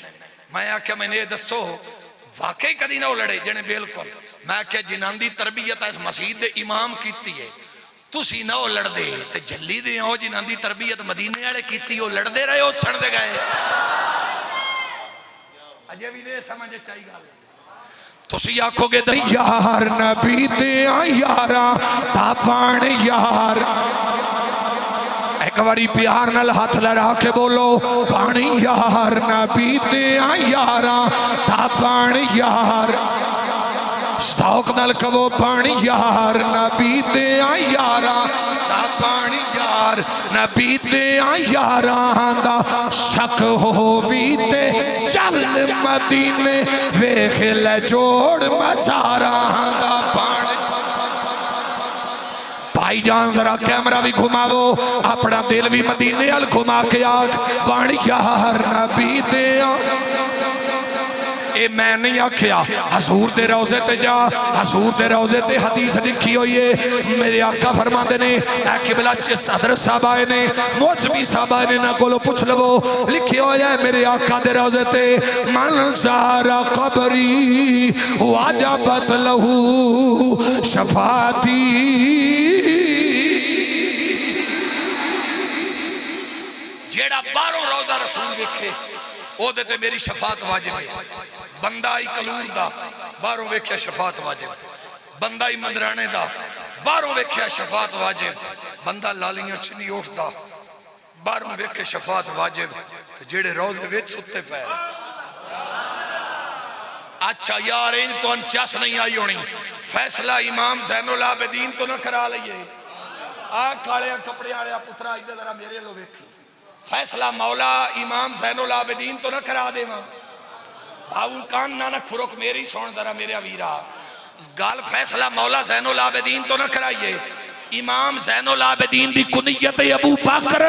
میں آکھا میں نے دسو واقعی کدی نہ ہو لڑے جنہیں بالکل۔ میں آکھا جنہاں دی تربیت اس مسجد دے امام کیتی ہے، تُسی نہ ہو لڑ دے تے جلی دے ہو جنہاں دی تربیت مدینے والے کیتی ہو لڑ دے رہے ہو سڑ دے گئے۔ اجے بھی دے سمجھے چاہی گا تُسی آکھو گے یار نبی دیاں یاراں تا پان یار، ایک باری پیار نال ہاتھ لڑا کے بولو پانی یار نبی دیاں یاراں تا پان یار، شوق نال کہو پانی یار نبی دیاں یاراں تا پانی یار، نبی دیاں یاراں دا شک ہووی تے چل مدینے ویکھ لے جوڑ مزاراں دا پانی۔ بھائی جان ذرا کیمرہ بھی گھماو، اپنا دل بھی مدینے ال گھما کے آگ پانی یار نبی دیاں۔ اے میں نہیں آکھیا حضور دے روزے تے جا، حضور دے روزے تے حدیث لکھی ہوئی ہے، میرے آقا فرما دے نے اے قبلہ حضرت صاحب آئے نے موزمی صاحب آئے نے نہ کولو پوچھ لو، لکھی ہوئی ہے میرے آقا دے روزے تے من زار قبری واجبت لہو شفاعتی، جیڑا باروں روزہ رسول دیکھے او دیتے میری شفاعت واجب ہے۔ بندہ ہی کلور دا باروں ویکھیا شفاعت واجب، بندہ ہی مندرانے دا باروں ویکھیا شفاعت واجب، بندہ لالیاں چنی اٹھ دا باروں ویکھے شفاعت واجب، جیڑے روزے ویچ ستے پہ۔ اچھا یار ان تو انچاس نہیں آئی ہونی، فیصلہ امام زین العابدین تو نہ کرا لئیے، آگ کھاڑیاں کپڑے آڑیا پترہ ادھر ذرا میرے لو ویکھی، فیصلہ مولا امام زین العابدین تو نہ کرا دے ماں بھاؤں کان نہ کھرک میری سون ذرا میرے ویرہ، گال فیصلہ مولا زین العابدین تو نہ کرائیے، امام زین العابدین دی کنیت ابو بکر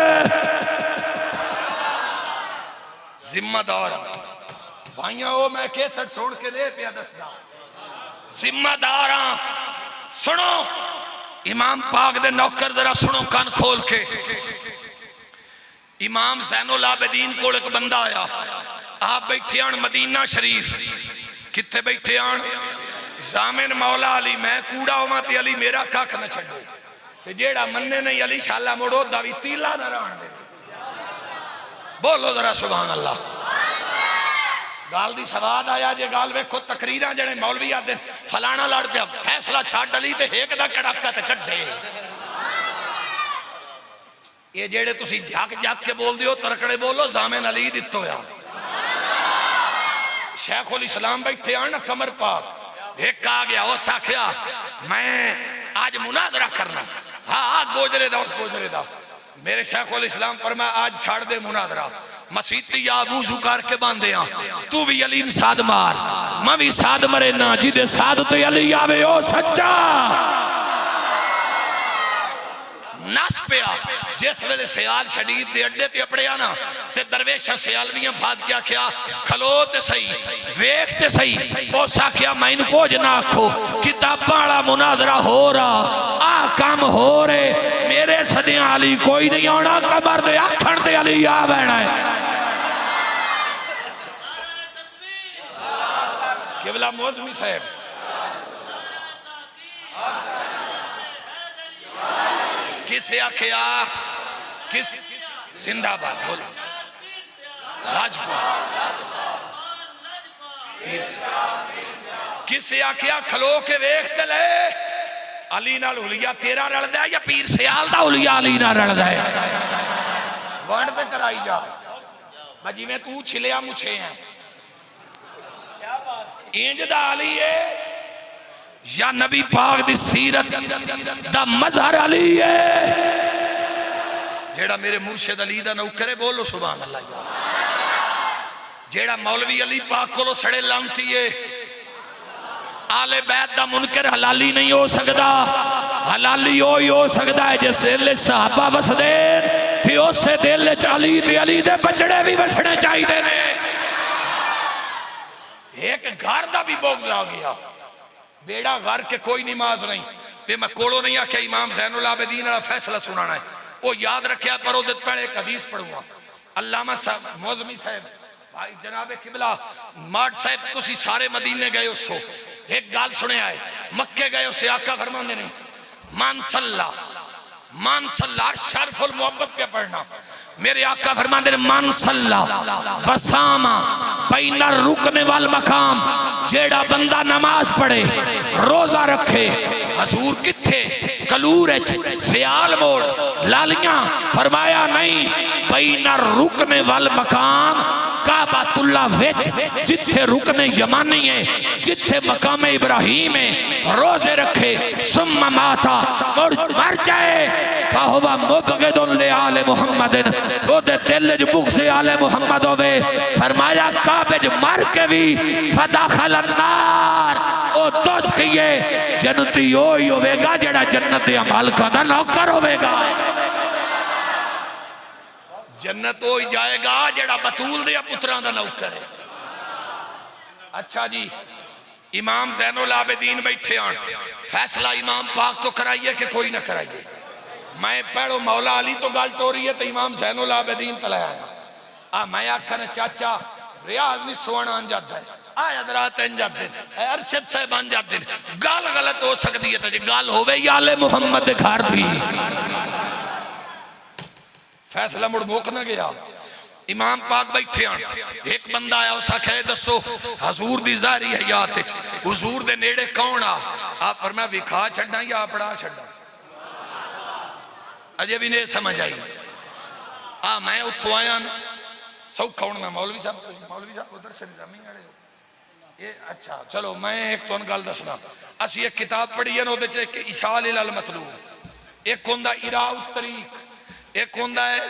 ذمہ دار بھائیاں وہ میں کیسٹ سوڑ کے لے پیا دسنا ذمہ داراں سنو، امام پاک دے نوکر ذرا سنو کان کھول کے۔ امام زین العابدین کو ایک بندہ آیا، آپ بیٹھے آن مدینہ شریف، کتھے بیٹھے آن زامن مولا علی، میں کوڑا ہوں تے علی میرا کاک نہ چھڑو تے جیڑا مننے نہیں علی شاءاللہ موڑو داوی تیلا نہ رہن دے۔ بولو ذرا سبحان اللہ. گال دی سواد آیا جے گال ویکھو تقریراں جڑے مولوی آدے فلانا لڑ پیا فیصلہ چھڈ علی تے ایک دا کڑاکا تے کڈے. یہ جڑے تسی جھک جھک کے بول دیو ترکڑے بولو زامن علی دتو یا. شیخ الاسلام بیٹھے آنا کمر پاک ایک آ گیا اس آکھیا میں آج مناظرہ کرنا. ہاں گوجرے دا اس گوجرے دا. میرے شیخ الاسلام فرمایا آج چھاڑ دے مناظرہ مسیتی یا وضو کر کے باندھے ہاں تو بھی علی ساد مار میں بھی ساد مرے نا جی دے ساد تے علی آوے او سچا نس پیا. جس ویلے سیال شدید دے اڈے تے اپڑے آنا تے درویشہ سیالویاں بھاد کیا کیا کھلو تے صحیح ویکھ تے صحیح او سا کیا میں ان کو جنا کھو کتاب باڑا مناظرہ ہو رہا آ کام ہو رہے میرے صدیاں علی کوئی نہیں آنا کمر دے آکھن تے علی آ بینا ہے. قبلہ موزمی صاحب کسے آکھیا کس زندہ باد بولو لاجپت پیر سے کسے آکھیا کھلو کے ویکھتے لے علی نال اولیاء تیرا رل دے یا پیر سیال دا اولیاء علی نال رل دے وانڈ تے کرائی جا بجی میں تو چھلیا مچھے ہیں اینج دا علی ہے یا نبی پاک دی سیرت دا مظہر علی ہے. جیڑا میرے مرشد علی دا نوکرے بولو سبحان اللہ. جیڑا مولوی علی پاک کو لو سڑے لانتی ہے آل بیت دا منکر حلالی نہیں ہو سکتا. حلالی ہوئی ہو سکتا ہے جیسے لے صحابہ بس دین پھر اس سے دل چالی تے علی دے بچڑے بھی بسنے چاہی دے نے. ایک گھر دا بھی بغض آ گیا بیڑا گھر کے کوئی نماز نہیں پہ میں کوڑو نہیں آکھیا امام زین العابدین والا فیصلہ سنانا ہے وہ یاد رکھیا پرو دت پہلے ایک حدیث پڑھوں گا. علامہ صاحب موزمی صاحب بھائی جناب قبلہ مارٹ صاحب تسی سارے مدینے گئے اس کو ایک گال سنے آئے مکے گئے اسے آقا فرمانے نے مان صلی شرف المحبت پہ پڑھنا میرے آقا فرمانے نے مان صلی وساما بین الرکن والمقام جیڑا بندہ نماز پڑھے روزہ رکھے حضور کتھے کلور سیال موڑ لالیاں فرمایا نہیں بین الرکن والمقام کعبۃ اللہ وچ جتھے رکن یمانی ہے جتھے مقام ابراہیم ہے روزے رکھے ثم ماتا مر جائے فہو مبغض لآل محمد وہ دے دل جو بغض آل محمد ہوئے فرمایا کعبہ مر کے بھی فداخل النار او دوزخیے جنتی ہوئی ہوئے گا جڑا جنت عمال کا دا نوکر ہوئے گا. جنت ہوئی جائے گا جڑا بطول دیا پتران دا نوکر ہے. اچھا جی امام زین العابدین بیٹھے آن فیصلہ امام پاک تو کرائیے کہ کوئی نہ کرائیے. میں پڑھو مولا علی تو گال ٹوری ہے تو امام زین العابدین تلے آیا میں آکھنے چاچا ریاض نہیں سونا انجاد ہے آئے حضرات انجاد دن ارشد صاحب انجاد دن گال غلط ہو سکتی ہے تجھے گال ہوئے یا آل محمد گھار دی. فیصلہ مڑ موک نہ گیا امام پاک بیٹھے آن ایک بندہ آیا اسا کہے دسو حضور دی ظاہری حیات حضور دے نیڑے کون آپ فرمایا وکھا چھڑنا یا پڑھا چھڑنا اجے بھی نہیں سمجھ آئی. میں اتھو آیا سو کھوڑ میں مولوی صاحب ادھر سے نظامی آڑے ہو اچھا چلو میں ایک تو انگال دسنا اسی ایک کتاب پڑھی ہے نو دے چھے کہ اشال المطلوب ایک ہوندہ اراء الطریق ایک ہوندہ ہے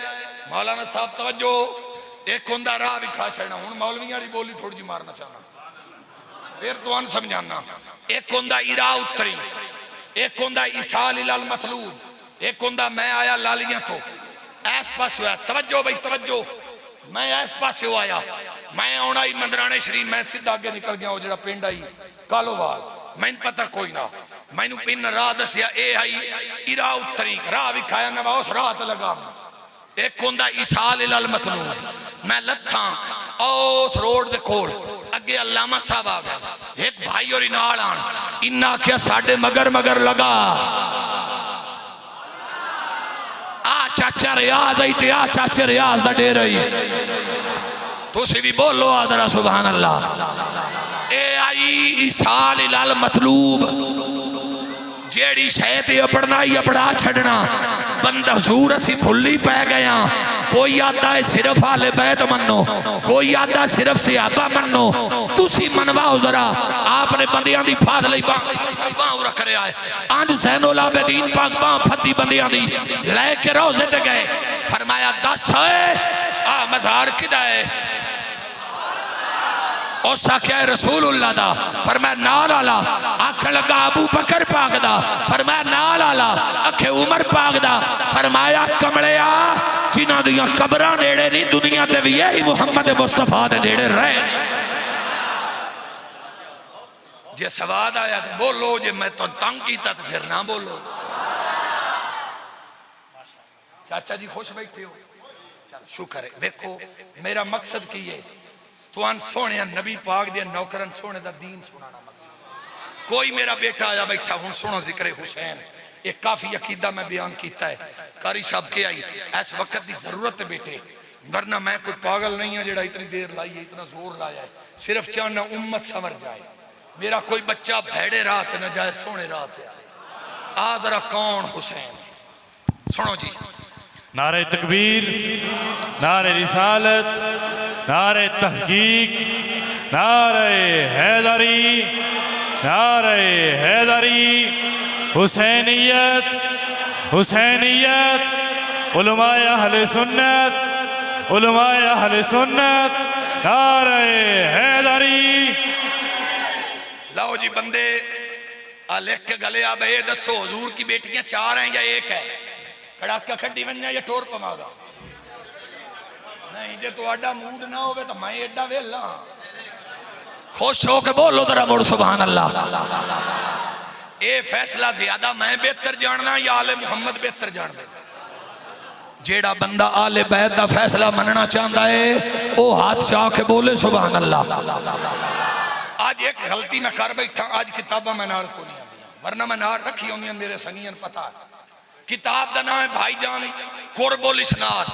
مولانا صاحب توجہ ایک ہوندہ راہ بکھا چھڑنا ہوں مولوی آڑی بولی تھوڑی جی مارنا چاہنا پھر تو ان سمجھانا ایک ہوندہ اراء الطریق ایک ہوندہ اشال المطلوب ایک ہوندہ میں آیا لالیاں تو ایس پاس ہوا توجہ بھئی توجہ میں ایس پاس ہوا آیا میں اونا ہی مندرانے شریف میں سدھ آگے نکل گیا ہو جڑا پینڈا ہی کالو وال میں ان پتہ کوئی نہ میں انہوں پین راہ دسیا اے ہائی اراء الطریق راہ بھی کھایا نوا اس راہ تلگا ایک ہوندہ اشال المطلوب میں لتھاں اوس روڈ دے کھول اگے علامہ صاحب آگا ایک بھائی اور انہاڑ آن انہا کیا ساڑھے مگر لگا چاچا ریاض آئی تے آ چاچے ریاض دا ڈیر آئی تو سی بھی بولو آدھرا سبحان اللہ اے آئی ایسال الال مطلوب جیڑی شہدی اپڑنا ہی اپڑا چھڑنا بند حضور اسی پھلی پہ گیا کوئی آدھا ہے صرف آل بیت منو کوئی آدھا صرف صحابہ منو تُسی منواؤ ذرا آپ نے بندیاں دی پھاد لئی باں رکھ رہا ہے آنج زین العابدین پاک باں پھدی بندیاں دی لے کے روزے دے گئے فرمایا 10 ہے مزار کدہ ہے اوسا کیا ہے رسول اللہ دا فرمایا نال آلا آنکھ لگا ابو بکر پاک دا فرمایا نال آلا آنکھ عمر پاک دا فرمایا کمڑے آ جنہ دیا قبرہ نیڑے نہیں دنیا دے بھی یہی محمد مصطفیٰ دے نیڑے رہے جے سواد آیا تو بولو جے میں تو تنگ کیتا تو پھر نہ بولو چاچا جی خوش بیٹھے ہو شکر ہے دیکھو میرا مقصد کی ہے تو ان سونے نبی پاک دے نوکرن سونے دا دین سنانا مقصد کوئی میرا بیٹا آیا بیٹھا ہوں سنو ذکر حسین ایک کافی عقیدہ میں بیان کیتا ہے قاری صاحب کے آئی ایس وقت دی ضرورت ہے بیٹے ورنہ میں کوئی پاگل نہیں ہے جڑا اتنی دیر لائی ہے اتنا زور لایا ہے صرف چاہنا امت سمر جائے میرا کوئی بچہ بھیڑے رات نہ جائے سونے رات ہے آدھرا کون حسین سنو جی نعرہ تکبیر نعرہ رسالت نعرہ تحقیق نعرہ حیدری نعرہ حیدری حسینیت حسینیت علماء اہل سنت علماء اہل سنت نعرہ حیدری لاؤ جی بندے لکھ کے گلے آب اے دسو حضور کی بیٹیاں 4 ہیں یا 1 ہے کڑاکہ کھڑی ونجا یا ٹور پماغا نہیں جے تو اڈا موڈ نہ ہوئے تو میں ایڈا ویلا خوش ہو کے بولو ذرا مڑ سبحان اللہ اے فیصلہ زیادہ میں بہتر جاننا یا آل محمد بہتر جان دے جیڑا بندہ آل بیت دا فیصلہ مننا چاہتا ہے او ہاتھ چاہ کے بولے سبحان اللہ آج ایک غلطی میں کر بیٹھا آج کتابہ میں نار کو نہیں آدیا ورنہ میں نار رکھی ہوں گی میرے سنگین پتا ہے کتاب دا نام ہے بھائی جان قرب الاسناد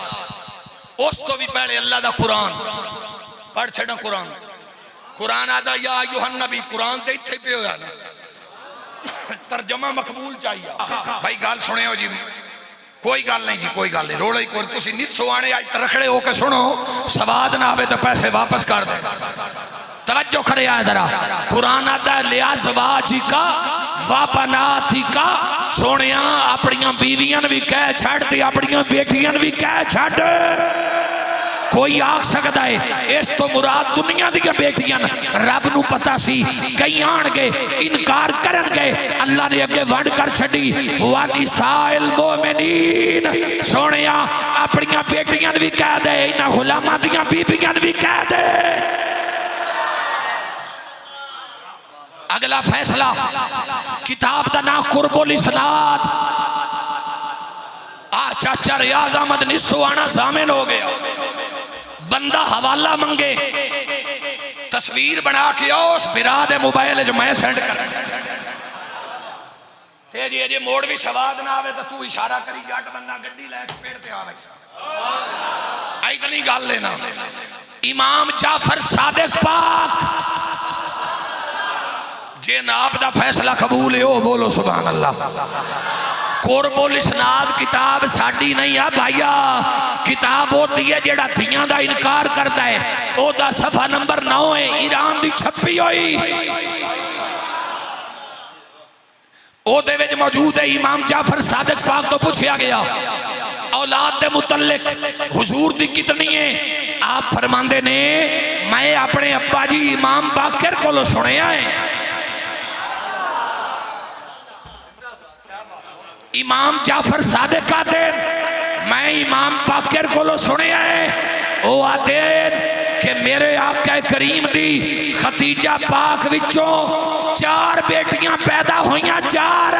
اس تو بھی پہلے اللہ دا قرآن پڑھ چھڑا قرآن قرآن آدھا یا ایوہ النبی قرآن تے اتھے پہ ہویا نا ترجمہ مقبول چاہیے بھائی گال سنے ہو جی کوئی گال نہیں جی کوئی گال نہیں روڑا ہی کوئی تسی نسو آنے آج ترکھڑے ہو کے سنو سواد نہ آوے تو پیسے واپس کر دیں توجہ کرے آئے ذرا قرآن آدھا ہے لیا زواجی کا وابناتی کا سونیاں اپنیاں بیویاں بھی کہہ چھڑ دی اپنیاں بیٹیاں بھی کہہ چھڑ کوئی آگ سکتا ہے اس تو مراد دنیا دیا بیٹیاں رب نو پتا سی کئی آن گے انکار کرن گے اللہ نے اگے وڈ کر چھڑی ہوا نساء المومنین سونیاں اپنیاں بیٹیاں بھی کہہ دے انہاں غلامہ دیاں بیویاں بھی کہہ دے اگلا فیصلہ کتاب دا نا قرب الاسناد چاچا ریاض احمد نسو آنا زامن ہو گیا بندہ حوالہ منگے تصویر بنا کے اس براد موبائل جو میں سینڈ کر تیجی یہ موڑ بھی سواد نہ آوے تو اشارہ کری جاٹ بندہ گڈی لے کے پیڑ پہ آوے اتنی گال لینا امام جعفر صادق پاک جناب دا فیصلہ قبول ہے او بولو سبحان اللہ قرب الاسناد کتاب ساڑی نہیں ہے بھائیا کتاب ہوتی ہے جیڑا تھیاں دا انکار کرتا ہے او دا صفحہ نمبر 9 ہے ایران دی چھپی ہوئی او دے وچ موجود ہے امام جعفر صادق پاک تو پوچھیا گیا اولاد دے متعلق حضور دی کتنی ہے آپ فرماندے نے میں اپنے ابا جی امام باقر کو لو سنے آئے امام جعفر صادق آتے میں امام باقر کو لو سنے آئے او آتے کہ میرے آقا کریم دی ختیجہ پاک وچوں 4 بیٹیاں پیدا ہوئیاں 4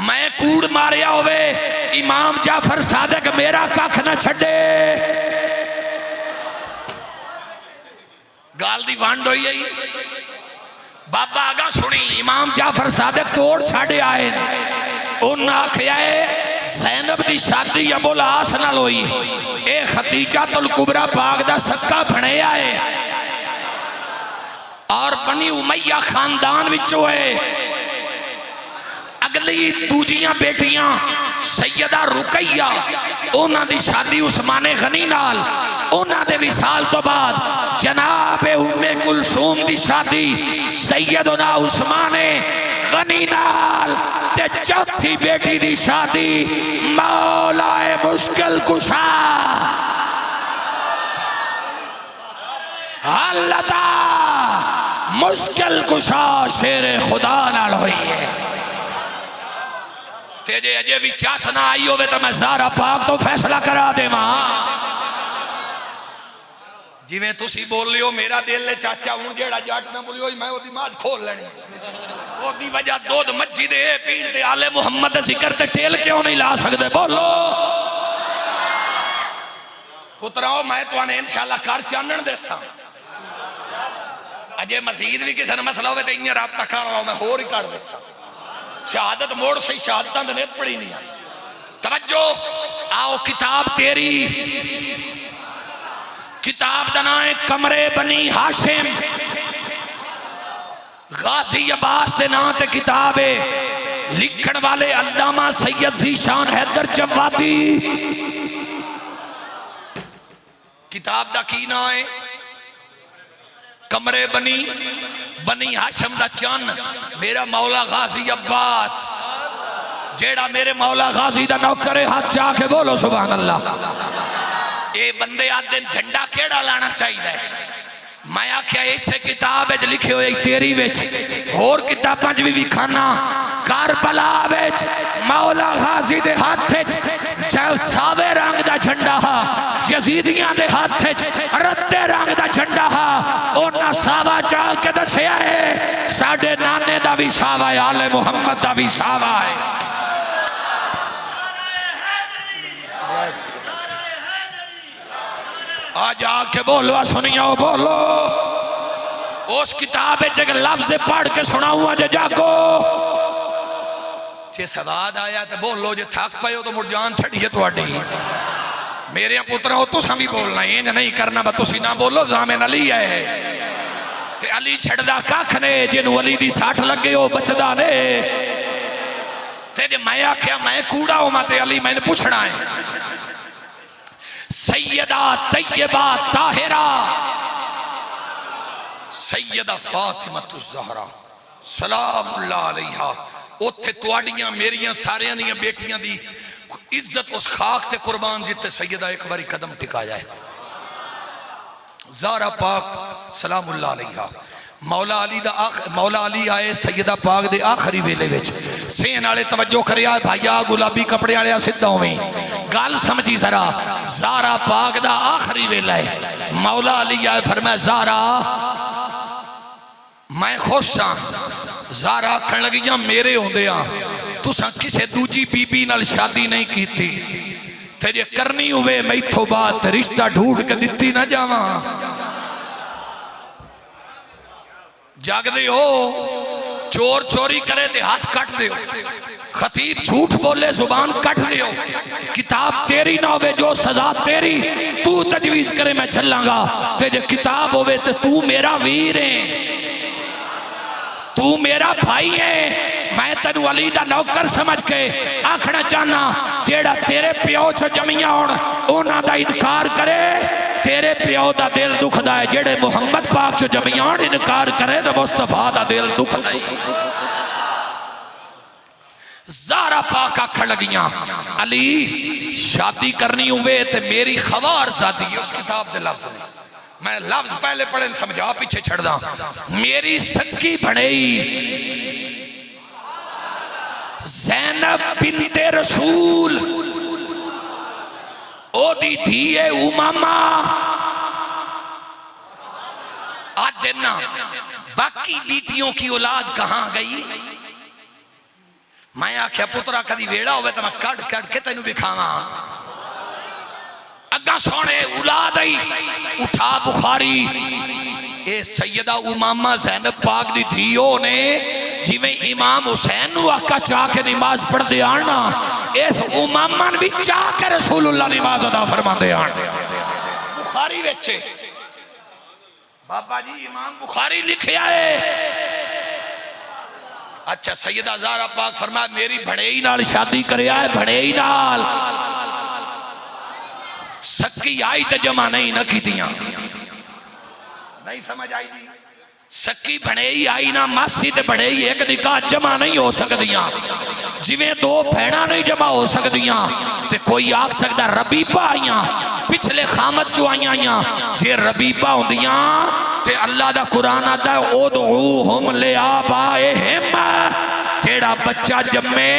میں کوڑ ماریا ہوئے امام جعفر صادق میرا ککھ نہ چھڑے گال دی وانڈ ہوئی ہے بابا آگا سنی امام جعفر صادق توڑ چھاڑے آئے ان آکھیا ہے زینب دی شادی ابو العاص نال ہوئی اے خدیجہ الکبریٰ پاک دا سکا بھنیا ہے اور بنی امیہ خاندان وچوں ہے اگلی دوجیاں بیٹیاں سیدہ رقیہ اونا دی شادی عثمان غنی نال اونا دے وصال تو بعد جناب ام کلثوم دی شادی سیدنا عثمان غنی نال تے چوتھی بیٹی دی شادی مولا مشکل کشا حالتا مشکل کشا شیر خدا نال ہوئی ہے تیجے اجے بھی چاس نہ آئی ہوئے تو میں زارا پاک تو فیصلہ کرا دے ماں جی میں تسی بول لیو میرا دل لے چاچا ہوں جیڑا جاٹ نہ بولی ہوئی میں وہ دی ماج کھول لینی وہ دی وجہ دودھ مجھی دے پیڑ دے آل محمد ذکر تے ٹیل کیوں نہیں لا سکتے بولو پتراؤ میں تو آنے انشاءاللہ کار چانن دے سا اجے مزید بھی کسی نے مسئلہ ہوئے تو انہیں رابطہ کھانا ہوں میں ہو رہی کار دے سا شہادت موڑ سے شہادتاں دنیت پڑی نہیں آئی توجہ آؤ کتاب تیری کتاب دنائے کمرے بنی ہاشم غازی عباس دے نا تے کتابے لکھن والے علامہ سید ذیشان حیدر جوادی کتاب دا کی نا ہے کمرے بنی ہاشم دا چن میرا مولا غازی عباس جیڑا میرے مولا غازی دا نوکرے ہاتھ چاہ کے بولو سبحان اللہ اے بندے آج دن جھنڈا کیڑا لانا چاہیے میں آکھیا ایسے کتاب ہے جو لکھے ہوئے تیری ویچ اور کتاب پانچ بھی کھانا کاربلا ویچ مولا غازی دے ہاتھ ساوے رنگ دا جھنڈا ہا یزیدیاں دے ہاتھ رد رنگ دا جھنڈا ہا اونا ساوا چاہ کے دسیا ہے ساڑھے نانے دا بھی ساوا ہے آل محمد دا بھی ساوا ہے آج آ کے بولو سنیاؤ بولو اس کتاب ایک لفظ پڑھ کے سناؤں آج جاگو جے سواد آیا تو بولو جے تھاک پائے ہو تو مرجان چھڑیے تو اڈی میرے پترہ ہو تو سمی بولنا ہے نہیں کرنا با تسی نہ بولو زامن علی ہے تے علی چھڑدا کاکھنے جنو علی دی ساٹھ لگے ہو بچدا نے تے جے میں آکھیا میں کوڑا ہوں ماتے علی میں نے پوچھنا ہے سیدہ طیبہ طاہرہ سیدہ فاطمہ الزہرا سلام اللہ علیہا اوتھے تواڈیاں میریاں ساریاں دیاں بیٹیاں دی عزت اس خاک تے قربان جتے سیدہ ایک باری قدم ٹکا جائے زہرا پاک سلام اللہ علیہا مولا علی آئے سیدہ پاک دے آخری ویلے وچ سین آلے توجہ کریا بھائیا گلابی کپڑے آلے سدھا ہوئیں گال سمجھی ذرا زہرا پاک دا آخری ویلہ ہے مولا علی آئے فرمائے زہرا میں خوش ہاں زہرا کھن لگیاں میرے ہوندے ہاں تو ساں کسے دوجی بی بی نال شادی نہیں کی تھی تیرے کرنی ہوئے میں تو بات رشتہ ڈھونڈ کے دیتی نہ جاواں جاگ دے ہو چور چوری کرے تے ہاتھ کٹ دے ہو خطیب جھوٹ بولے زبان کٹ دے ہو کتاب تیری نہ ہوئے جو سزا تیری تو تجویز کرے میں چلاں گا تے جو کتاب ہوئے تو میرا ویر ہے تو میرا بھائی ہے میں تنو علی دا نوکر سمجھ کے آکھنا چاہنا جیڑا تیرے پیو چھو جمعیاں اونا دا انکار کرے تیرے پیو دا دل دکھ دائے جیڑے محمد پاک چھو جمعیاں انکار کرے تو مصطفیٰ دا دل دکھ دائے زہرا پاک آکھن لگیاں علی شادی کرنی ہوئے تے میری خوار زادی ہے اس کتاب دے لفظ میں لفظ پہلے پڑھیں سمجھا پیچھے چھڑ دا میری سکی بھڑئی زینب بنت رسول او دی دھیے امامہ آج دینا باقی بیٹیوں کی اولاد کہاں گئی میں آکھیا پترہ کدی ویڑا ہوئے تو میں کڑ کے تینوں دکھاواں اگاں سونے اولاد آئی اٹھا بخاری اے سیدہ امامہ زینب پاک دی دھیو نے جویں امام حسین نو آقا چاہ کے نماز پڑھ دے آنا اس امامہ بھی چاہ کے رسول اللہ نماز ادا فرما دے آنا بخاری وچے بابا جی امام بخاری لکھے آئے اچھا سیدہ زہرا پاک فرمایا میری بھڑیئی نال شادی کرے آئے بھڑیئی نال سکی آئی تے جمع نہیں نہ کی دیاں نہیں سمجھ آئی جی سکی بھڑیئی آئی نہ ماسی تے بھڑیئی ایک نکاح جمع نہیں ہو سکدیاں جویں دو بھیڑا نہیں جمع ہو سکدیاں تے کوئی آکھ سکتا ربیبہ آئیاں پچھلے خامت جو آئیاں جے ربیبہ ہوں دیاں تے اللہ دا قرآن آتا ہے اُدعوہم لِآبائہم جیڑا بچہ جمے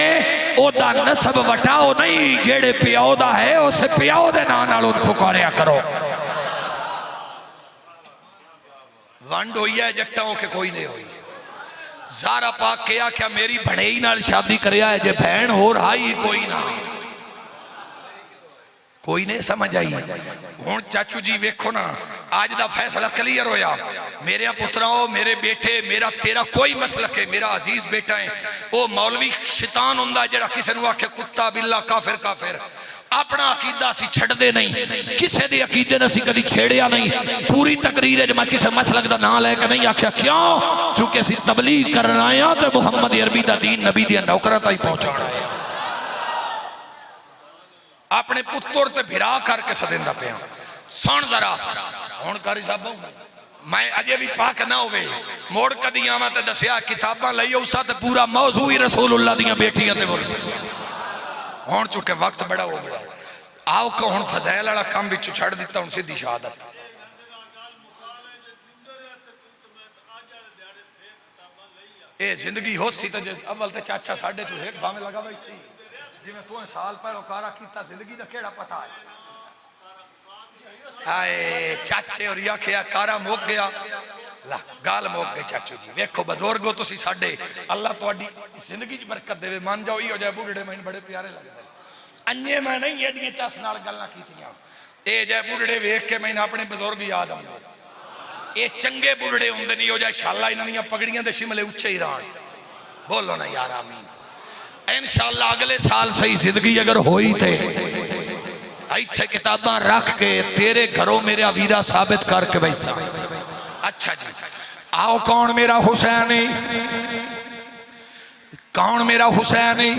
او دا نسب وٹاؤ نہیں جیڑے پیاؤ دا ہے اسے پیاؤ دے نانال ان پکاریا کرو ونڈ ہوئی ہے جٹاؤں کے کوئی نہیں ہوئی زہرا پاک کیا کیا میری بھڑیئی نال شادی کریا ہے جے بہن ہو رہائی کوئی نہ کوئی نہیں سمجھ آئی ہون چاچو جی ویکھو نا آج دا فیصلہ کلیر ہویا میرے پتراؤ میرے بیٹے میرا تیرا کوئی مسلک ہے میرا عزیز بیٹا ہے او مولوی شیطان ہوندہ جڑا کسے نو آکھے کتا باللہ کافر کافر اپنا عقیدہ سی چھڑ دے نہیں کسے دے عقیدے نہ سی کدی چھیڑیا نہیں پوری تقریر ہے جو میں کسے مسلک دا نام لے کے نہیں آکھیا کیوں چونکہ سی تبلیغ کرنا آیا تو محمد عربی دا دین نبی دیا نوکرہ تائی پہنچانا ہے اپنے پتر تے بھرا کر کے صدندہ پہ ہوں سون ذرا ہون کاری صاحب ہوں میں اجے بھی پاک نہ ہوئے موڑ کدی آمہ تے دسیا کتاباں لئی اسا تے پورا موضوعی رسول اللہ دیاں بیٹیاں تے بول سکتے ہون چکے وقت بڑا ہو گیا آؤ کہ ہون فضائل والا کام بھی چھڑ دیتا ہوں سیدھی شہادت اے زندگی ہو سی تے اول تے چاچا ساڑھے تو ایک بامے لگا بھائی سی جی میں تو سال پہلو کارا کیتا زندگی دا کیڑا پتا ہے آئے چاچے اور یا کیا کارا موک گیا گال موک گئے چاچو جی ویکھو بزرگو تو سی ساڑھے اللہ تو اڈی زندگی جی برکت دے مان جاؤ ہی ہو جائے بوڑھڑے میں بڑے پیارے لگ دے انجے میں نہیں یہ دیئے چاس نال گلنا کی تھیاں اے جائے بوڑھڑے ویکھ کے میں اپنے بزرگ یاد ہوں دے اے چنگے بوڑھڑے ہوں دے نہیں ہو جائے شاءاللہ انہوں پگڑیاں دے شملے اچھے ہی رہاں بولو نا یار آمین انشاءاللہ اگلے سال صحیح زندگی اگر ہوئی تھے ایتھے کتاباں رکھ کے تیرے گھروں میرا ویرہ ثابت کر کے بیسا اچھا جی آؤ کون میرا حسینی کون میرا حسینی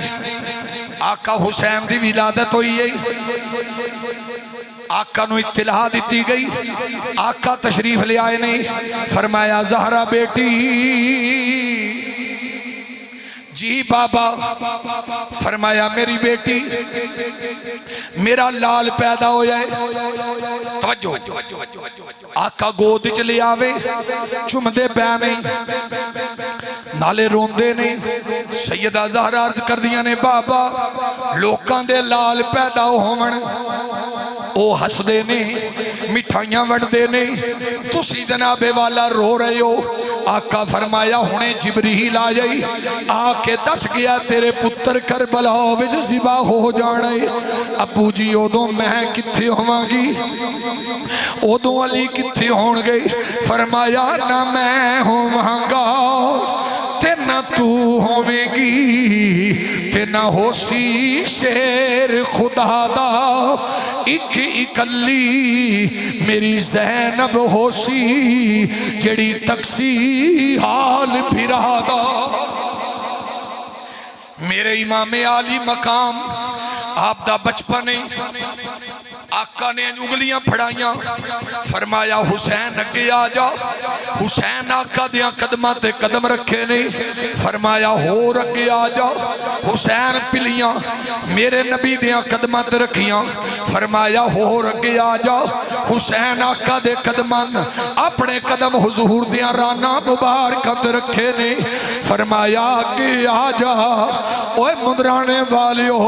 آقا حسین دی ولادت ہوئی ہے آقا نو اطلاع دیتی گئی آقا تشریف لے آئے نہیں فرمایا زہرا بیٹی جی بابا فرمایا میری بیٹی میرا لال پیدا ہو جائے توجہ آقا گود چلے آوے چمدے پیانے نالے روندے نے سیدہ زہرا عرض کر دیا نے بابا لوکاں دے لال پیدا ہومن او ہس دے نے مٹھائیاں وڑ دے نے تسی جناب والا رو رہے ہو آقا فرمایا ہونے جبریل آ جائی آکے دس گیا تیرے پتر کربلا وچ ذبح ہو جانے ابو جی اودوں میں کتھے ہوواں گی اودوں علی کتھے ہون گئی فرمایا نہ میں ہوواں گا تے نہ تو ہوویں گی تے نہ ہو سی شیر خدا دا ایک اکلی میری زینب ہو سی جڑی تکسی حال پھرا دا میرے امام عالی مقام آپ دا بچپنے آقا نے انگلیاں پھڑائیاں فرمایا حسین اگے آ جا حسین آقا دیاں قدمات قدم رکھے نہیں فرمایا ہو اگے آ جا حسین پلیاں میرے نبی دیاں قدمات رکھیاں فرمایا ہو اگے آ جا حسین آقا دے قدمان اپنے قدم حضور دیاں رانا مبارکت رکھے نہیں فرمایا اگے آ جا اوے مدرانے والیو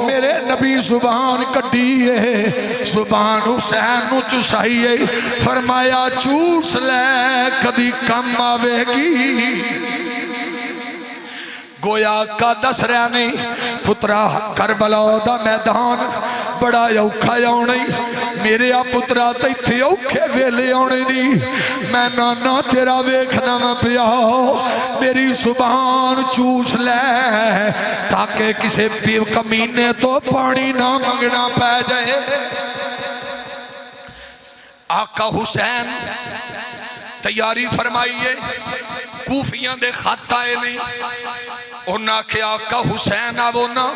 میرے نبی زبان کٹی ہے زبان حسین نو چسائیے فرمایا چوس لے کدی کم آوے گی گویا کا دس رہنے پترا کربلا دا میدان بڑا یوکھا یونی میرے آ پترا تے ایتھے اوکھے ویلے آنے نہیں میں نانا تیرا ویکھنا میں پیا میری زبان چوس لے تاکہ کسے پیو کمینے تو پانی نہ منگنا پہ جائے آقا حسین تیاری فرمائیے کوفیاں دے خط آئے نہیں انہاں کہ آقا حسین آو نا